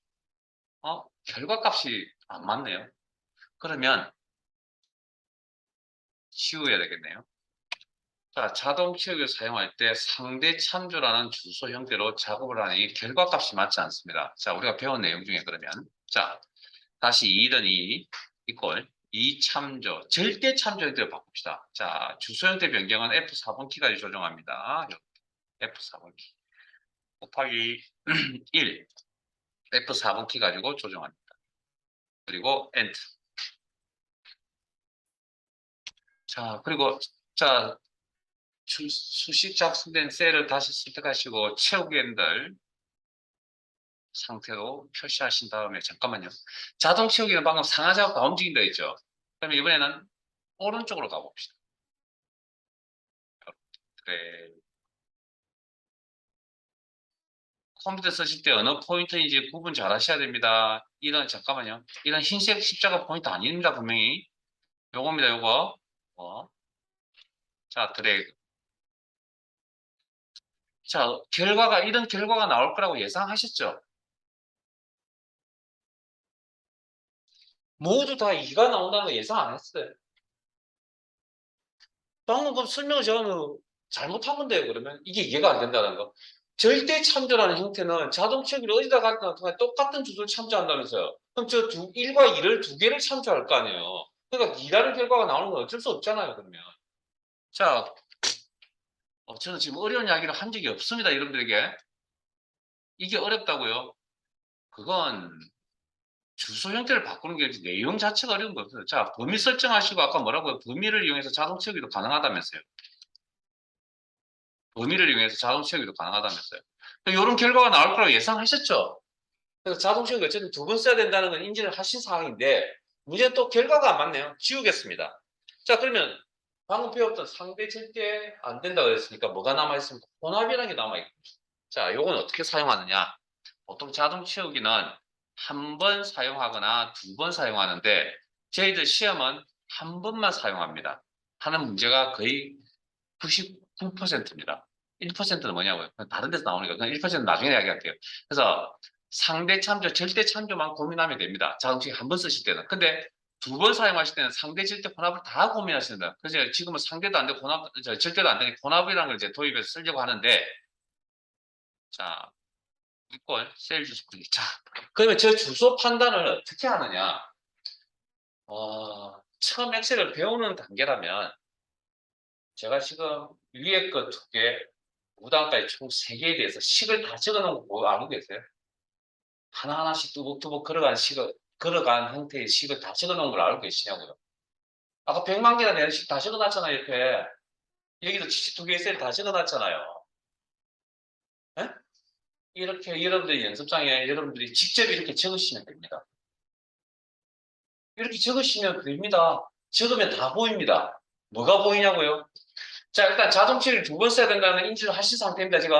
결과값이 안 맞네요. 그러면 치워야 되겠네요. 자, 자동 치우기를 사용할 때 상대 참조라는 주소 형태로 작업을 하니 결과값이 맞지 않습니다. 자, 우리가 배운 내용 중에 그러면, 자, 다시 2는 2 이꼴 2 참조, 절대 참조 형태로 바꿉시다. 자, 주소 형태 변경은 F4번 키까지 조정합니다. F4번 키 곱하기 1 F4번 키 가지고 조정합니다. 그리고 엔터. 자, 그리고 자, 수식 작성된 셀을 다시 선택하시고 채우기 핸들 상태로 표시하신 다음에 잠깐만요. 자동 채우기는 방금 상하 작업 다 움직인다 했죠. 그러면 이번에는 오른쪽으로 가봅시다. 그래. 컴퓨터 쓰실 때 어느 포인트인지 구분 잘 하셔야 됩니다. 이런 잠깐만요. 이런 흰색 십자가 포인트 아닙니다. 분명히. 요겁니다. 요거. 자, 드래그. 자, 이런 결과가 나올 거라고 예상하셨죠? 모두 다 2가 나온다는 거 예상 안 했어요. 방금 그 설명을 제가 잘못한 건데요, 그러면? 이게 이해가 안 된다는 거. 절대 참조라는 형태는 자동 채기를 어디다 갖다 놔도 똑같은 주소를 참조한다면서요. 그럼 1과 2를 두 개를 참조할 거 아니에요. 그러니까 2라는 결과가 나오는 건 어쩔 수 없잖아요, 그러면. 자, 저는 지금 어려운 이야기를 한 적이 없습니다, 여러분들에게. 이게 어렵다고요? 그건 주소 형태를 바꾸는 게 아니지 내용 자체가 어려운 거예요. 자, 범위 설정하시고 아까 뭐라고요? 범위를 이용해서 자동 채우기도 가능하다면서요. 범위를 이용해서 자동 채우기도 가능하다면서요. 이런 결과가 나올 거라고 예상하셨죠? 그래서 자동 채우기 어쨌든 두 번 써야 된다는 건 인지를 하신 상황인데 문제는 또 결과가 안 맞네요. 지우겠습니다. 자, 그러면 방금 배웠던 상대 절대 안 된다고 그랬으니까 뭐가 남아있습니까? 혼합이라는 게 남아있고. 자, 요건 어떻게 사용하느냐? 보통 자동 채우기는 한 번 사용하거나 두 번 사용하는데 저희들 시험은 한 번만 사용합니다. 하는 문제가 거의 99%입니다. 1%는 뭐냐고요? 다른 데서 나오니까 그냥 1%는 나중에 이야기할게요. 그래서 상대 참조, 절대 참조만 고민하면 됩니다. 자동식 한 번 쓰실 때는. 근데 두 번 사용하실 때는 상대, 절대, 혼합을 다 고민하신다. 그래서 지금은 상대도 안 되고 절대도 안 되니까 혼합이라는 걸 이제 도입해서 쓰려고 하는데, 자, 이걸 셀 주소 클릭. 자, 그러면 저 주소 판단을 어떻게 하느냐? 처음 엑셀을 배우는 단계라면 제가 지금 위에 거 두 개, 무단까지 총 세 개에 대해서 식을 다 적어놓은 거 알고 계세요? 하나하나씩 뚜벅뚜벅 걸어간 형태의 식을 다 적어놓은 걸 알고 계시냐고요? 아까 100만 개나 되는 식 다 적어놨잖아요, 이렇게. 여기도 72개의 셀 다 적어놨잖아요. 에? 이렇게 여러분들이 연습장에 여러분들이 직접 이렇게 적으시면 됩니다. 이렇게 적으시면 됩니다. 적으면 다 보입니다. 뭐가 보이냐고요? 자, 일단 자동치를 두 번 써야 된다는 인지를 하신 상태입니다, 지금.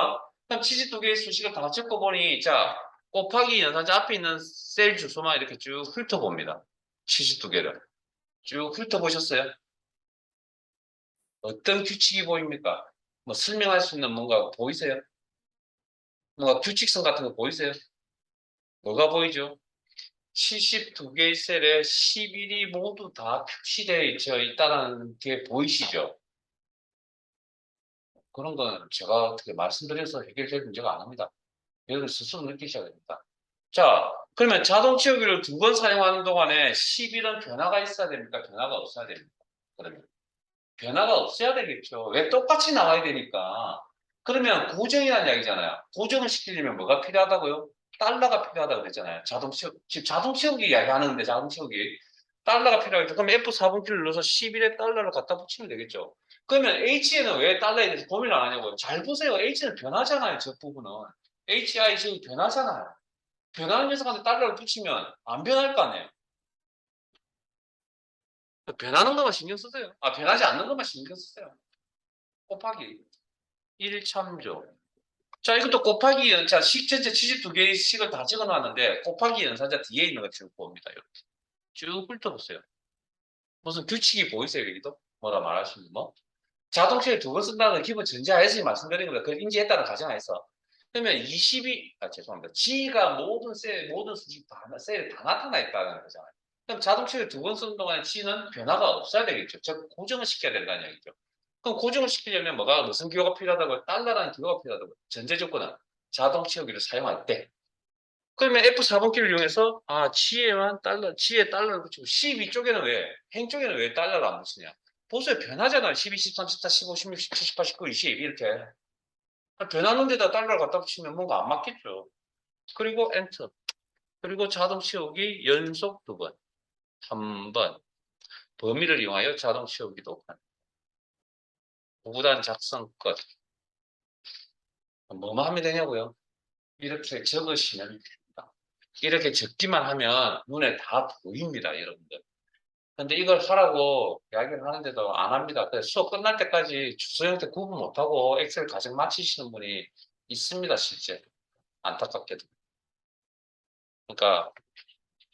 그럼 72개의 수식을 다 적고 보니, 자, 곱하기 연산자 앞에 있는 셀 주소만 이렇게 쭉 훑어봅니다. 72개를. 쭉 훑어보셨어요? 어떤 규칙이 보입니까? 뭐 설명할 수 있는 뭔가 보이세요? 뭔가 규칙성 같은 거 보이세요? 뭐가 보이죠? 72개의 셀에 11이 모두 다 표시되어 있다는 게 보이시죠? 그런 건 제가 어떻게 말씀드려서 해결될 문제가 아닙니다. 여러분 스스로 느끼셔야 됩니다. 자, 그러면 자동 치우기를 두 번 사용하는 동안에 11은 변화가 있어야 됩니까? 변화가 없어야 됩니까? 그러면 변화가 없어야 되겠죠. 왜 똑같이 나와야 되니까. 그러면 고정이라는 이야기잖아요. 고정을 시키려면 뭐가 필요하다고요? 달러가 필요하다고 그랬잖아요. 지금 자동 채우기 이야기하는데 자동 채우기. 달러가 필요하겠죠. 그럼 F4분기를 눌러서 11에 달러를 갖다 붙이면 되겠죠. 그러면 H에는 왜 달러에 대해서 고민을 안 하냐고요. 잘 보세요. H는 변하잖아요. 저 부분은. HI 지금 변하잖아요. 변하는 녀석한테 달러를 붙이면 안 변할 거 아니에요. 변하는 것만 신경 쓰세요. 변하지 않는 것만 신경 쓰세요. 곱하기 1 참조. 자, 이것도 곱하기 연산, 식 전체 72개의 식을 다 적어 놨는데, 곱하기 연산자 뒤에 있는 거 지금 봅니다. 이렇게. 쭉 훑어보세요. 무슨 규칙이 보이세요, 여기도? 뭐라 말하시면 뭐? 자동차에 두 번 쓴다는 기본 전제하에서 말씀드린 겁니다. 그걸 인지했다는 가정하에서. 그러면 22, 죄송합니다. G가 모든 수식 셀에 다 나타나 있다는 거잖아요. 그럼 자동차를 두 번 쓰는 동안에 G는 변화가 없어야 되겠죠. 즉, 고정을 시켜야 된다는 얘기죠. 그럼 고정을 시키려면 무슨 기호가 필요하다고요? 달러라는 기호가 필요하다고요. 전제 조건은 자동 채우기를 사용할 때. 그러면 F4번기를 이용해서 G에만 달러, G에 달러를 붙이고 12쪽에는 왜? 행 쪽에는 왜 달러를 안 붙이냐? 보수에 변하잖아요. 12, 13, 14, 15, 16, 17, 18, 19, 20 이렇게. 변하는 데다 달러를 갖다 붙이면 뭔가 안 맞겠죠. 그리고 엔터. 그리고 자동 채우기 연속 2번. 3번. 범위를 이용하여 자동 채우기도 가능. 구구단 작성 끝. 뭐만 하면 되냐고요? 이렇게 적으시면 됩니다. 이렇게 적기만 하면 눈에 다 보입니다, 여러분들. 근데 이걸 하라고 이야기를 하는데도 안 합니다. 그래서 수업 끝날 때까지 주소 형태 구분 못하고 엑셀 과정 마치시는 분이 있습니다, 실제. 안타깝게도. 그러니까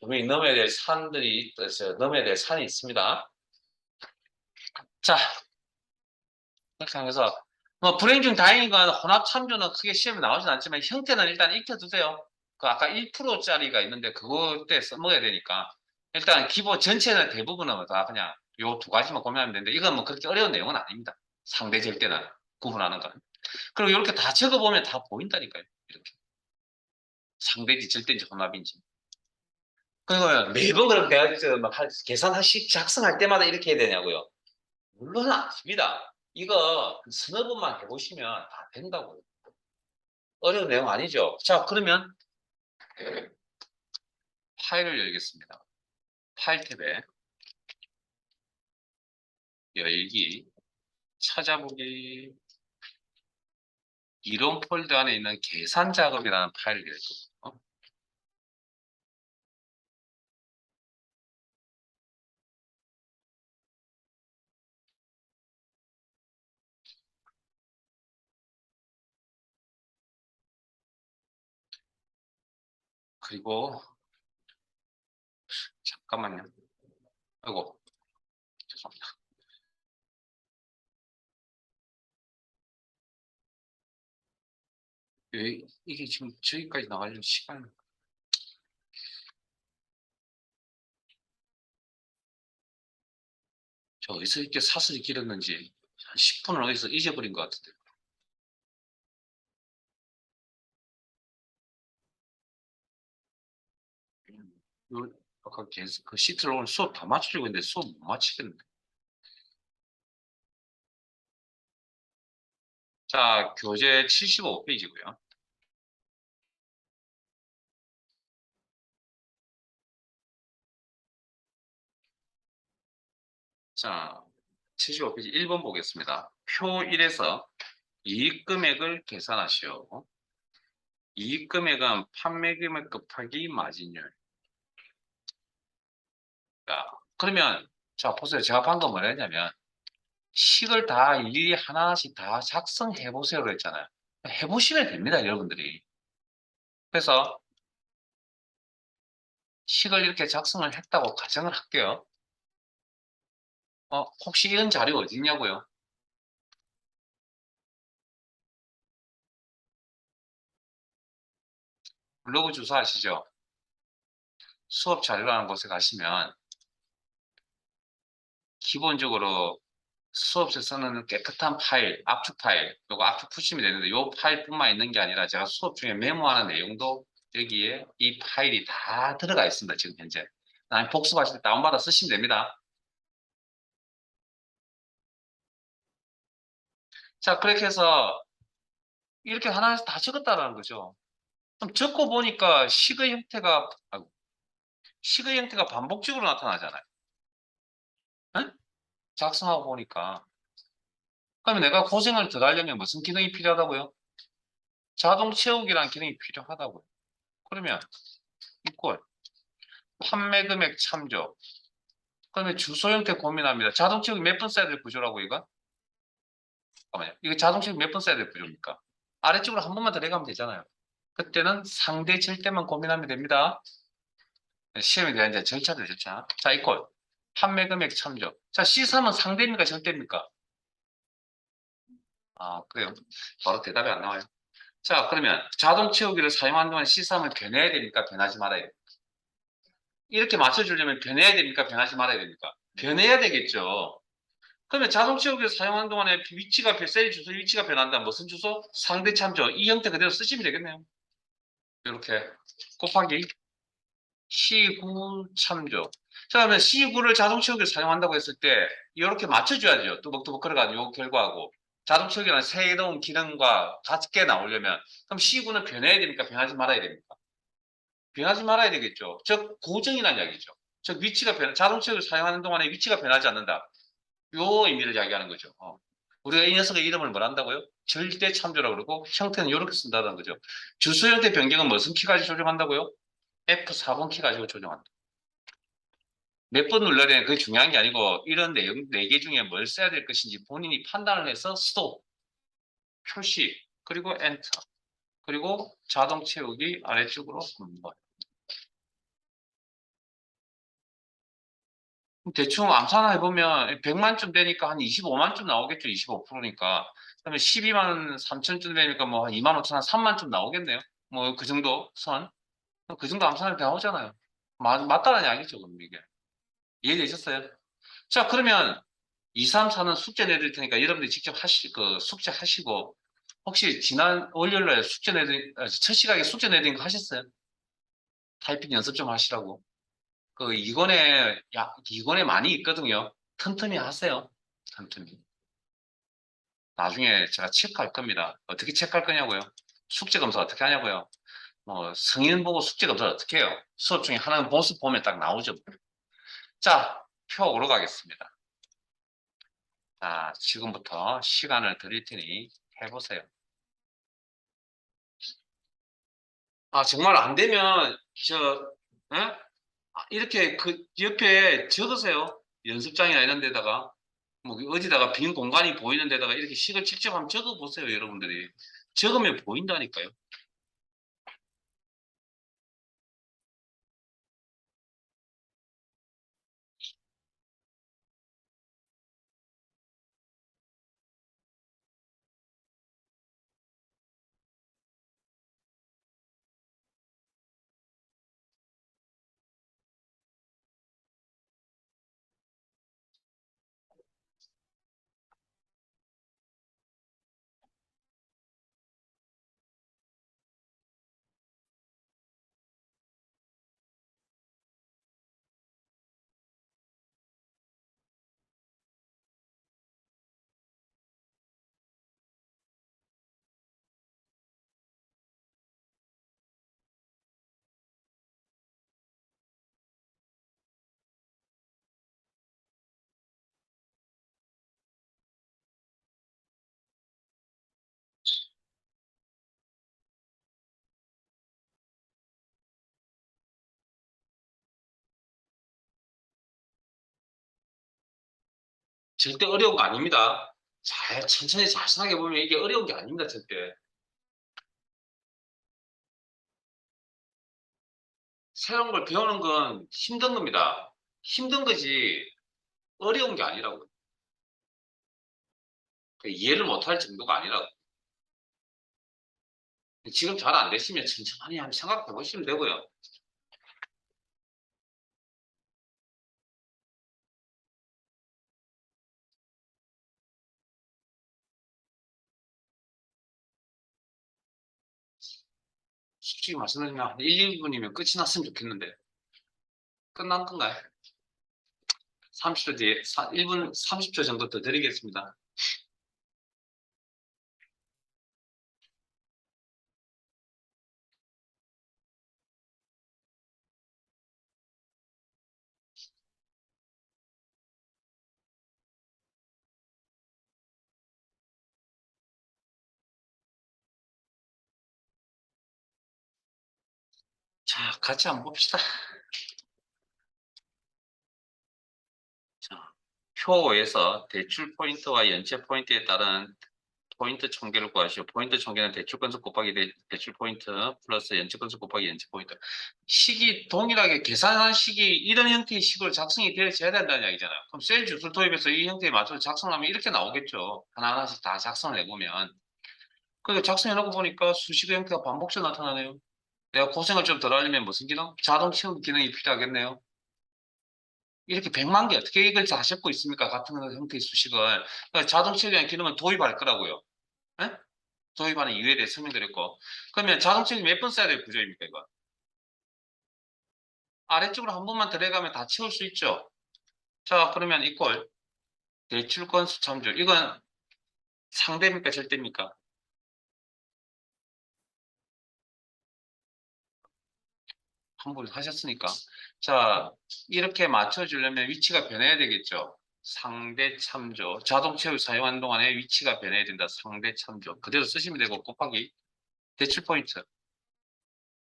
분명히 넘어야 될 산들이 넘어야 될 산이 있습니다. 자, 그렇게 하면서 불행 중 다행인 건 혼합 참조는 크게 시험에 나오진 않지만 형태는 일단 익혀두세요. 그 아까 1%짜리가 있는데 그거 때 써먹어야 되니까 일단 기본 전체는 대부분은 다 그냥 요 두 가지만 고민하면 되는데 이건 뭐 그렇게 어려운 내용은 아닙니다. 상대 절대는 구분하는 건. 그리고 이렇게 다 적어보면 다 보인다니까요. 이렇게 상대지 절대인지 혼합인지. 그리고 매번 그렇게 내가 막 계산하시 작성할 때마다 이렇게 해야 되냐고요. 물론 아닙니다. 이거 서너 번만 해보시면 다 된다고요. 어려운 내용 아니죠. 자, 그러면 파일을 열겠습니다. 파일 탭에 열기, 찾아보기, 이론 폴더 안에 있는 계산 작업이라는 파일을 열 거고요. 그리고 잠깐만요. 아이고, 죄송합니다. 이게 지금 저기까지 나가려면 시간 저 어디서 이렇게 사슬이 길었는지 한 10분을 어디서 잊어버린 것 같은데. 아까 계속 그 시트를 오늘 수업 다 마치려고 했는데 수업 못 마치겠네. 자, 교재 75페이지고요. 자, 75페이지 1번 보겠습니다. 표 1에서 이익 금액을 계산하시오. 이익 금액은 판매 금액 곱하기 마진율. 자, 그러면 자, 보세요. 제가 방금 뭐라 했냐면 식을 다 일일이 하나씩 다 작성해 보세요 했잖아요. 해보시면 됩니다, 여러분들이. 그래서 식을 이렇게 작성을 했다고 가정을 할게요. 혹시 이런 자료 어디 있냐고요? 블로그 주소 아시죠? 수업 자료라는 곳에 가시면 기본적으로 수업에서 쓰는 깨끗한 파일, 압축 파일, 요거 압축 푸시면 되는데 요 파일뿐만 있는 게 아니라 제가 수업 중에 메모하는 내용도 여기에 이 파일이 다 들어가 있습니다. 지금 현재. 나중에 복습하실 때 다운받아 쓰시면 됩니다. 자, 그렇게 해서 이렇게 하나씩 다 적었다라는 거죠. 그럼 적고 보니까 식의 형태가 반복적으로 나타나잖아요. 응? 작성하고 보니까. 그러면 내가 고생을 더 하려면 무슨 기능이 필요하다고요? 자동 채우기라는 기능이 필요하다고요. 그러면 이꼴 판매 금액 참조. 그러면 주소 형태 고민합니다. 자동 채우기 몇 번 써야 될 구조라고 이거? 잠깐만요. 이거 자동 채우기 몇 번 써야 될 구조입니까? 아래쪽으로 한 번만 더 내가면 되잖아요. 그때는 상대 절대만 고민하면 됩니다. 시험에 대한 이제 절차들 절차. 자, 이꼴 판매 금액 참조. 자, C3은 상대입니까 절대입니까? 아, 그래요. 바로 대답이 안 나와요. 자, 그러면 자동 채우기를 사용하는 동안 C3을 변해야 됩니까? 변하지 말아야 됩니까? 이렇게 맞춰주려면 변해야 됩니까? 변하지 말아야 됩니까? 변해야 되겠죠. 그러면 자동 채우기를 사용하는 동안에 위치가, 셀 주소 위치가 변한다. 무슨 주소? 상대 참조. 이 형태 그대로 쓰시면 되겠네요. 이렇게 곱하기 C9 참조. 자, 그러면 C9를 자동 채우기를 사용한다고 했을 때 이렇게 맞춰줘야죠. 뚜벅뚜벅 걸어가지고 요 결과하고. 자동 채우기는 새로운 기능과 같게 나오려면 그럼 C9는 변해야 됩니까? 변하지 말아야 됩니까? 변하지 말아야 되겠죠. 즉 고정이라는 이야기죠. 즉 위치가 자동 채우기를 사용하는 동안에 위치가 변하지 않는다. 요 의미를 이야기하는 거죠. 우리가 이 녀석의 이름을 뭘 한다고요? 절대 참조라고 그러고 형태는 이렇게 쓴다는 거죠. 주소 형태 변경은 무슨 키까지 조정한다고요? F4번 키 가지고 조정한다. 몇 번 눌러야 되는 그게 중요한 게 아니고 이런 내용 4개 중에 뭘 써야 될 것인지 본인이 판단을 해서 스톱, 표시, 그리고 엔터, 그리고 자동 채우기 아래쪽으로 번. 대충 암산을 해보면 100만쯤 되니까 한 25만쯤 나오겠죠. 25%니까. 그러면 12만 3천쯤 되니까 뭐 한 2만 5천, 한 3만쯤 나오겠네요. 뭐 그 정도 선. 그 정도 암산을 나오잖아요. 맞다는 이야기죠. 그럼 이게. 이해되셨어요? 자, 그러면 2, 3, 4는 숙제 내드릴 테니까 여러분들이 직접 숙제 하시고 혹시 지난 월요일날 첫 시간에 숙제 내드린 거 하셨어요? 타이핑 연습 좀 하시라고. 그 이권에 많이 있거든요. 틈틈이 하세요. 틈틈이. 나중에 제가 체크할 겁니다. 어떻게 체크할 거냐고요? 숙제 검사 어떻게 하냐고요? 뭐 성인 보고 숙제 검사 어떻게 해요? 수업 중에 하나는 모습 보면 딱 나오죠. 자, 표 오러 가겠습니다. 자, 지금부터 시간을 드릴 테니 해보세요. 아, 정말 안 되면 에? 이렇게 그 옆에 적으세요. 연습장이나 이런 데다가 뭐 어디다가 빈 공간이 보이는 데다가 이렇게 식을 직접 한번 적어 보세요, 여러분들이. 적으면 보인다니까요. 절대 어려운 거 아닙니다. 천천히 자세하게 보면 이게 어려운 게 아닙니다, 절대. 새로운 걸 배우는 건 힘든 겁니다. 힘든 거지 어려운 게 아니라고. 이해를 못할 정도가 아니라고. 지금 잘 안 되시면 천천히 한번 생각해 보시면 되고요. 솔직히 말씀드리면 1, 2분이면 끝이 났으면 좋겠는데 끝난 건가요? 30초 뒤에 1분 30초 정도 더 드리겠습니다. 자, 같이 한번 봅시다. 표에서 대출 포인트와 연체 포인트에 따른 포인트 총계를 구하시오. 포인트 총계는 대출 건수 곱하기 대출 포인트 플러스 연체 건수 곱하기 연체 포인트. 식이 동일하게 계산한 식이 이런 형태의 식으로 작성이 되어야 된다는 이야기잖아요. 그럼 셀 주수를 도입해서 이 형태에 맞춰서 작성하면 이렇게 나오겠죠. 하나하나씩 다 작성을 해보면. 그리고 작성해놓고 보니까 수식의 형태가 반복적으로 나타나네요. 내가 고생을 좀 덜 하려면 무슨 기능? 자동 채우기 기능이 필요하겠네요. 이렇게 100만 개 어떻게 이걸 다 적고 있습니까? 같은 형태의 수식을. 그러니까 자동 채우기 기능을 도입할 거라고요. 네? 도입하는 이유에 대해 설명드렸고. 그러면 자동 채우기 몇 번 써야 될 구조입니까, 이거? 아래쪽으로 한 번만 들어가면 다 채울 수 있죠. 자, 그러면 이꼴 대출 건수 참조. 이건 상대입니까, 절대입니까? 한 번 하셨으니까. 자, 이렇게 맞춰주려면 위치가 변해야 되겠죠. 상대 참조. 자동 채울 사용하는 동안에 위치가 변해야 된다. 상대 참조. 그대로 쓰시면 되고, 곱하기 대출 포인트.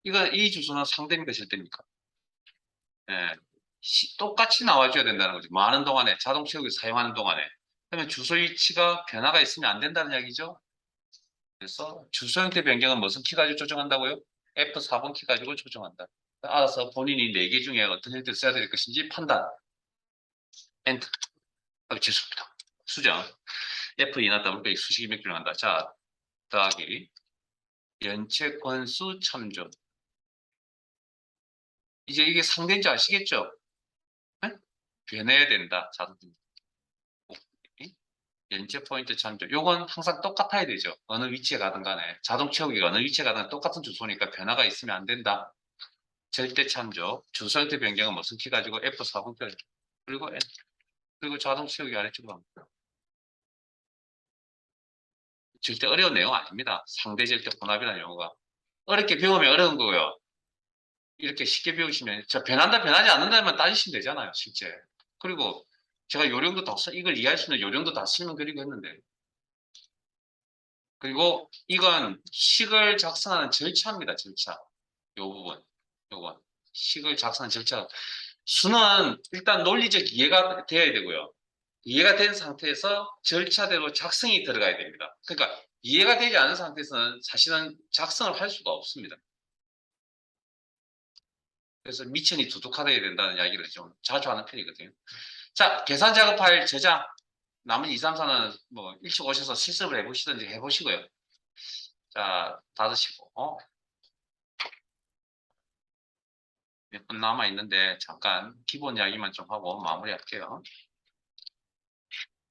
이 주소는 상대입니까, 절대입니까? 예. 똑같이 나와줘야 된다는 거죠. 많은 동안에, 자동 채우기 사용하는 동안에. 그러면 주소 위치가 변화가 있으면 안 된다는 이야기죠. 그래서 주소 형태 변경은 무슨 키 가지고 조정한다고요? F4번 키 가지고 조정한다. 알아서 본인이 4개 중에 어떤 형태를 써야 될 것인지 판단. 엔터. 죄송합니다. 수정. F2나 더블클릭 수식이 몇 개를 한다. 자, 더하기 연체 건수 참조. 이제 이게 상대인지 아시겠죠? 네? 변해야 된다. 자동 연체 포인트 참조. 요건 항상 똑같아야 되죠. 어느 위치에 가든 간에. 자동 채우기가 어느 위치에 가든 똑같은 주소니까 변화가 있으면 안 된다. 절대 참조. 주소 형태 변경은 무슨 키 가지고 F4번 키 그리고 그리고 자동 채우기 아래쪽으로 합니다. 절대 어려운 내용 아닙니다. 상대 절대 혼합이라는 용어가. 어렵게 배우면 어려운 거고요. 이렇게 쉽게 배우시면 저 변한다 변하지 않는다만 따지시면 되잖아요. 실제. 그리고 제가 요령도 다 이걸 이해할 수 있는 요령도 다 설명드리고 했는데 그리고 이건 식을 작성하는 절차입니다. 절차. 요 부분. 요건. 식을 작성하는 절차. 수는 일단 논리적 이해가 되어야 되고요. 이해가 된 상태에서 절차대로 작성이 들어가야 됩니다. 그러니까 이해가 되지 않은 상태에서는 사실은 작성을 할 수가 없습니다. 그래서 미천이 두둑하다야 된다는 이야기를 좀 자주 하는 편이거든요. 자, 계산 작업 파일 저장. 나머지 2, 3, 4는 뭐 일찍 오셔서 실습을 해보시든지 해보시고요. 자, 닫으시고. 몇 분 남아 있는데 잠깐 기본 이야기만 좀 하고 마무리할게요.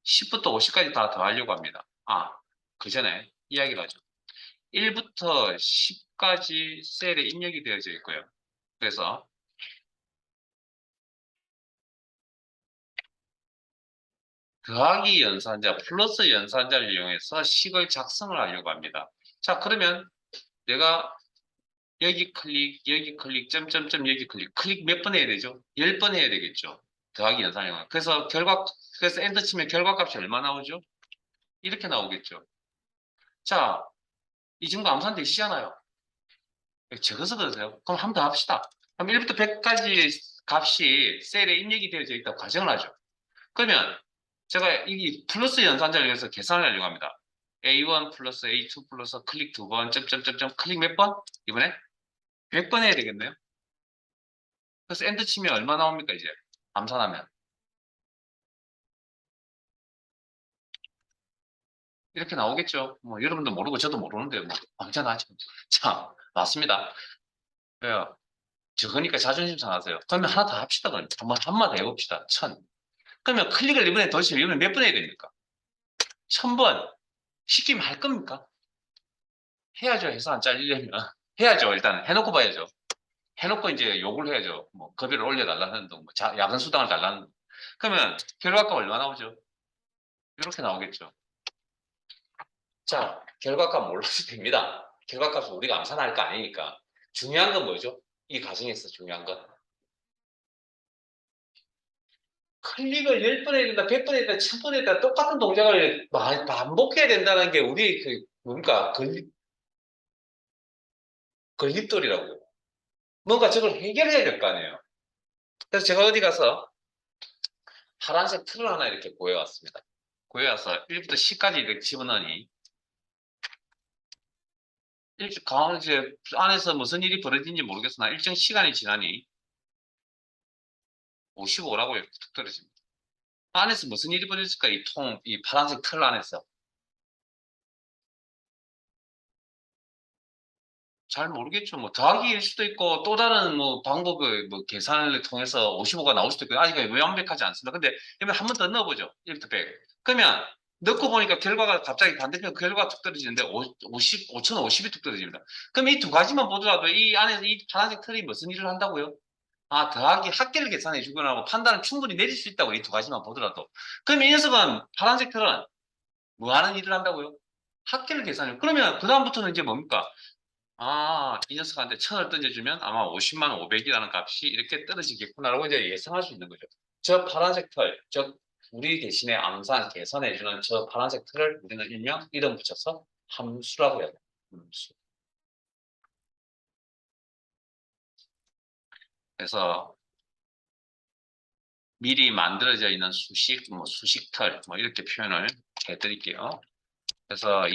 10부터 50까지 다 더하려고 합니다. 그 전에 이야기를 하죠. 1부터 10까지 셀에 입력이 되어져 있고요. 그래서 더하기 연산자 플러스 연산자를 이용해서 식을 작성을 하려고 합니다. 자, 그러면 내가 여기 클릭, 점점점 여기 클릭 몇 번 해야 되죠? 10번 해야 되겠죠. 더하기 연산형. 그래서 엔터 치면 결과값이 얼마 나오죠? 이렇게 나오겠죠. 자, 이 정도 암산 되시잖아요. 적어서 그러세요. 그럼 한 번 더 합시다. 그럼 1부터 100까지 값이 셀에 입력이 되어져 있다고 가정을 하죠. 그러면 제가 이 플러스 연산자를 위해서 계산을 하려고 합니다. A1 플러스 A2 플러스 클릭 2번, 점점점점 클릭 몇 번? 이번에 100번 해야 되겠네요. 그래서 엔터 치면 얼마 나옵니까, 이제? 암산하면. 이렇게 나오겠죠. 뭐, 여러분도 모르고 저도 모르는데, 뭐, 암산하죠. 자, 맞습니다. 왜요? 적으니까 자존심 상하세요. 그러면 하나 더 합시다. 그러면 한번 더 해봅시다. 1000. 그러면 클릭을 이번에 더 치면 이번에 몇 번 해야 됩니까? 1000번. 시키면 할 겁니까? 해야죠. 해서 안 잘리려면. 해야죠. 일단 해놓고 봐야죠. 해놓고 이제 요구를 해야죠. 뭐, 급여를 올려달라는 등, 뭐 야근 수당을 달라는 등. 그러면 결과값 얼마 나오죠? 이렇게 나오겠죠. 자, 결과값 몰라도 됩니다. 결과값은 우리가 암산할 거 아니니까. 중요한 건 뭐죠? 이 과정에서 중요한 건. 클릭을 10번 해야 된다, 100번 해야 된다, 1000번 해야 된다, 똑같은 동작을 반복해야 된다는 게 우리 뭡니까? 걸림돌이라고. 뭔가 저걸 해결해야 될 거 아니에요. 그래서 제가 어디 가서 파란색 틀을 하나 이렇게 구해왔습니다. 구해와서 1부터 10까지 이렇게 집어넣으니 이제 안에서 무슨 일이 벌어진지 모르겠으나 일정 시간이 지나니 55라고 이렇게 툭 떨어집니다. 안에서 무슨 일이 벌어질까? 이 파란색 틀 안에서. 잘 모르겠죠. 뭐 더하기일 수도 있고 또 다른 뭐 방법의 뭐 계산을 통해서 55가 나올 수도 있고 아직 완벽하지 않습니다. 근데 이번에 한 번 더 넣어보죠. 1부터 100. 그러면 넣고 보니까 결과가 갑자기 반대편 결과가 툭 떨어지는데 5,050이 툭 떨어집니다. 그럼 이 두 가지만 보더라도 이 안에서 이 파란색 틀이 무슨 일을 한다고요? 아, 더하기 합계를 계산해 주거나 판단을 충분히 내릴 수 있다고 이 두 가지만 보더라도. 그럼 이 녀석은 파란색 틀은 뭐 하는 일을 한다고요? 합계를 계산해요. 그러면 그다음부터는 이제 뭡니까? 아, 이 녀석한테 1,000을 던져주면 아마 50만 500이라는 값이 이렇게 떨어지겠구나라고 이제 예상할 수 있는 거죠. 저 파란색 털, 즉 우리 대신에 암산, 계산해주는 저 파란색 털을 우리는 일명 이름 붙여서 함수라고 해요. 함수. 그래서 미리 만들어져 있는 수식, 뭐 수식털, 뭐 이렇게 표현을 해드릴게요. 그래서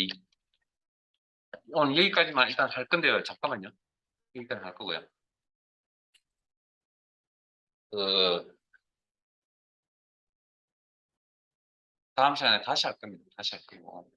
오늘 여기까지만 일단 할 건데요. 잠깐만요. 여기까지 할 거고요. 그 다음 시간에 다시 할 겁니다. 다시 할 거고.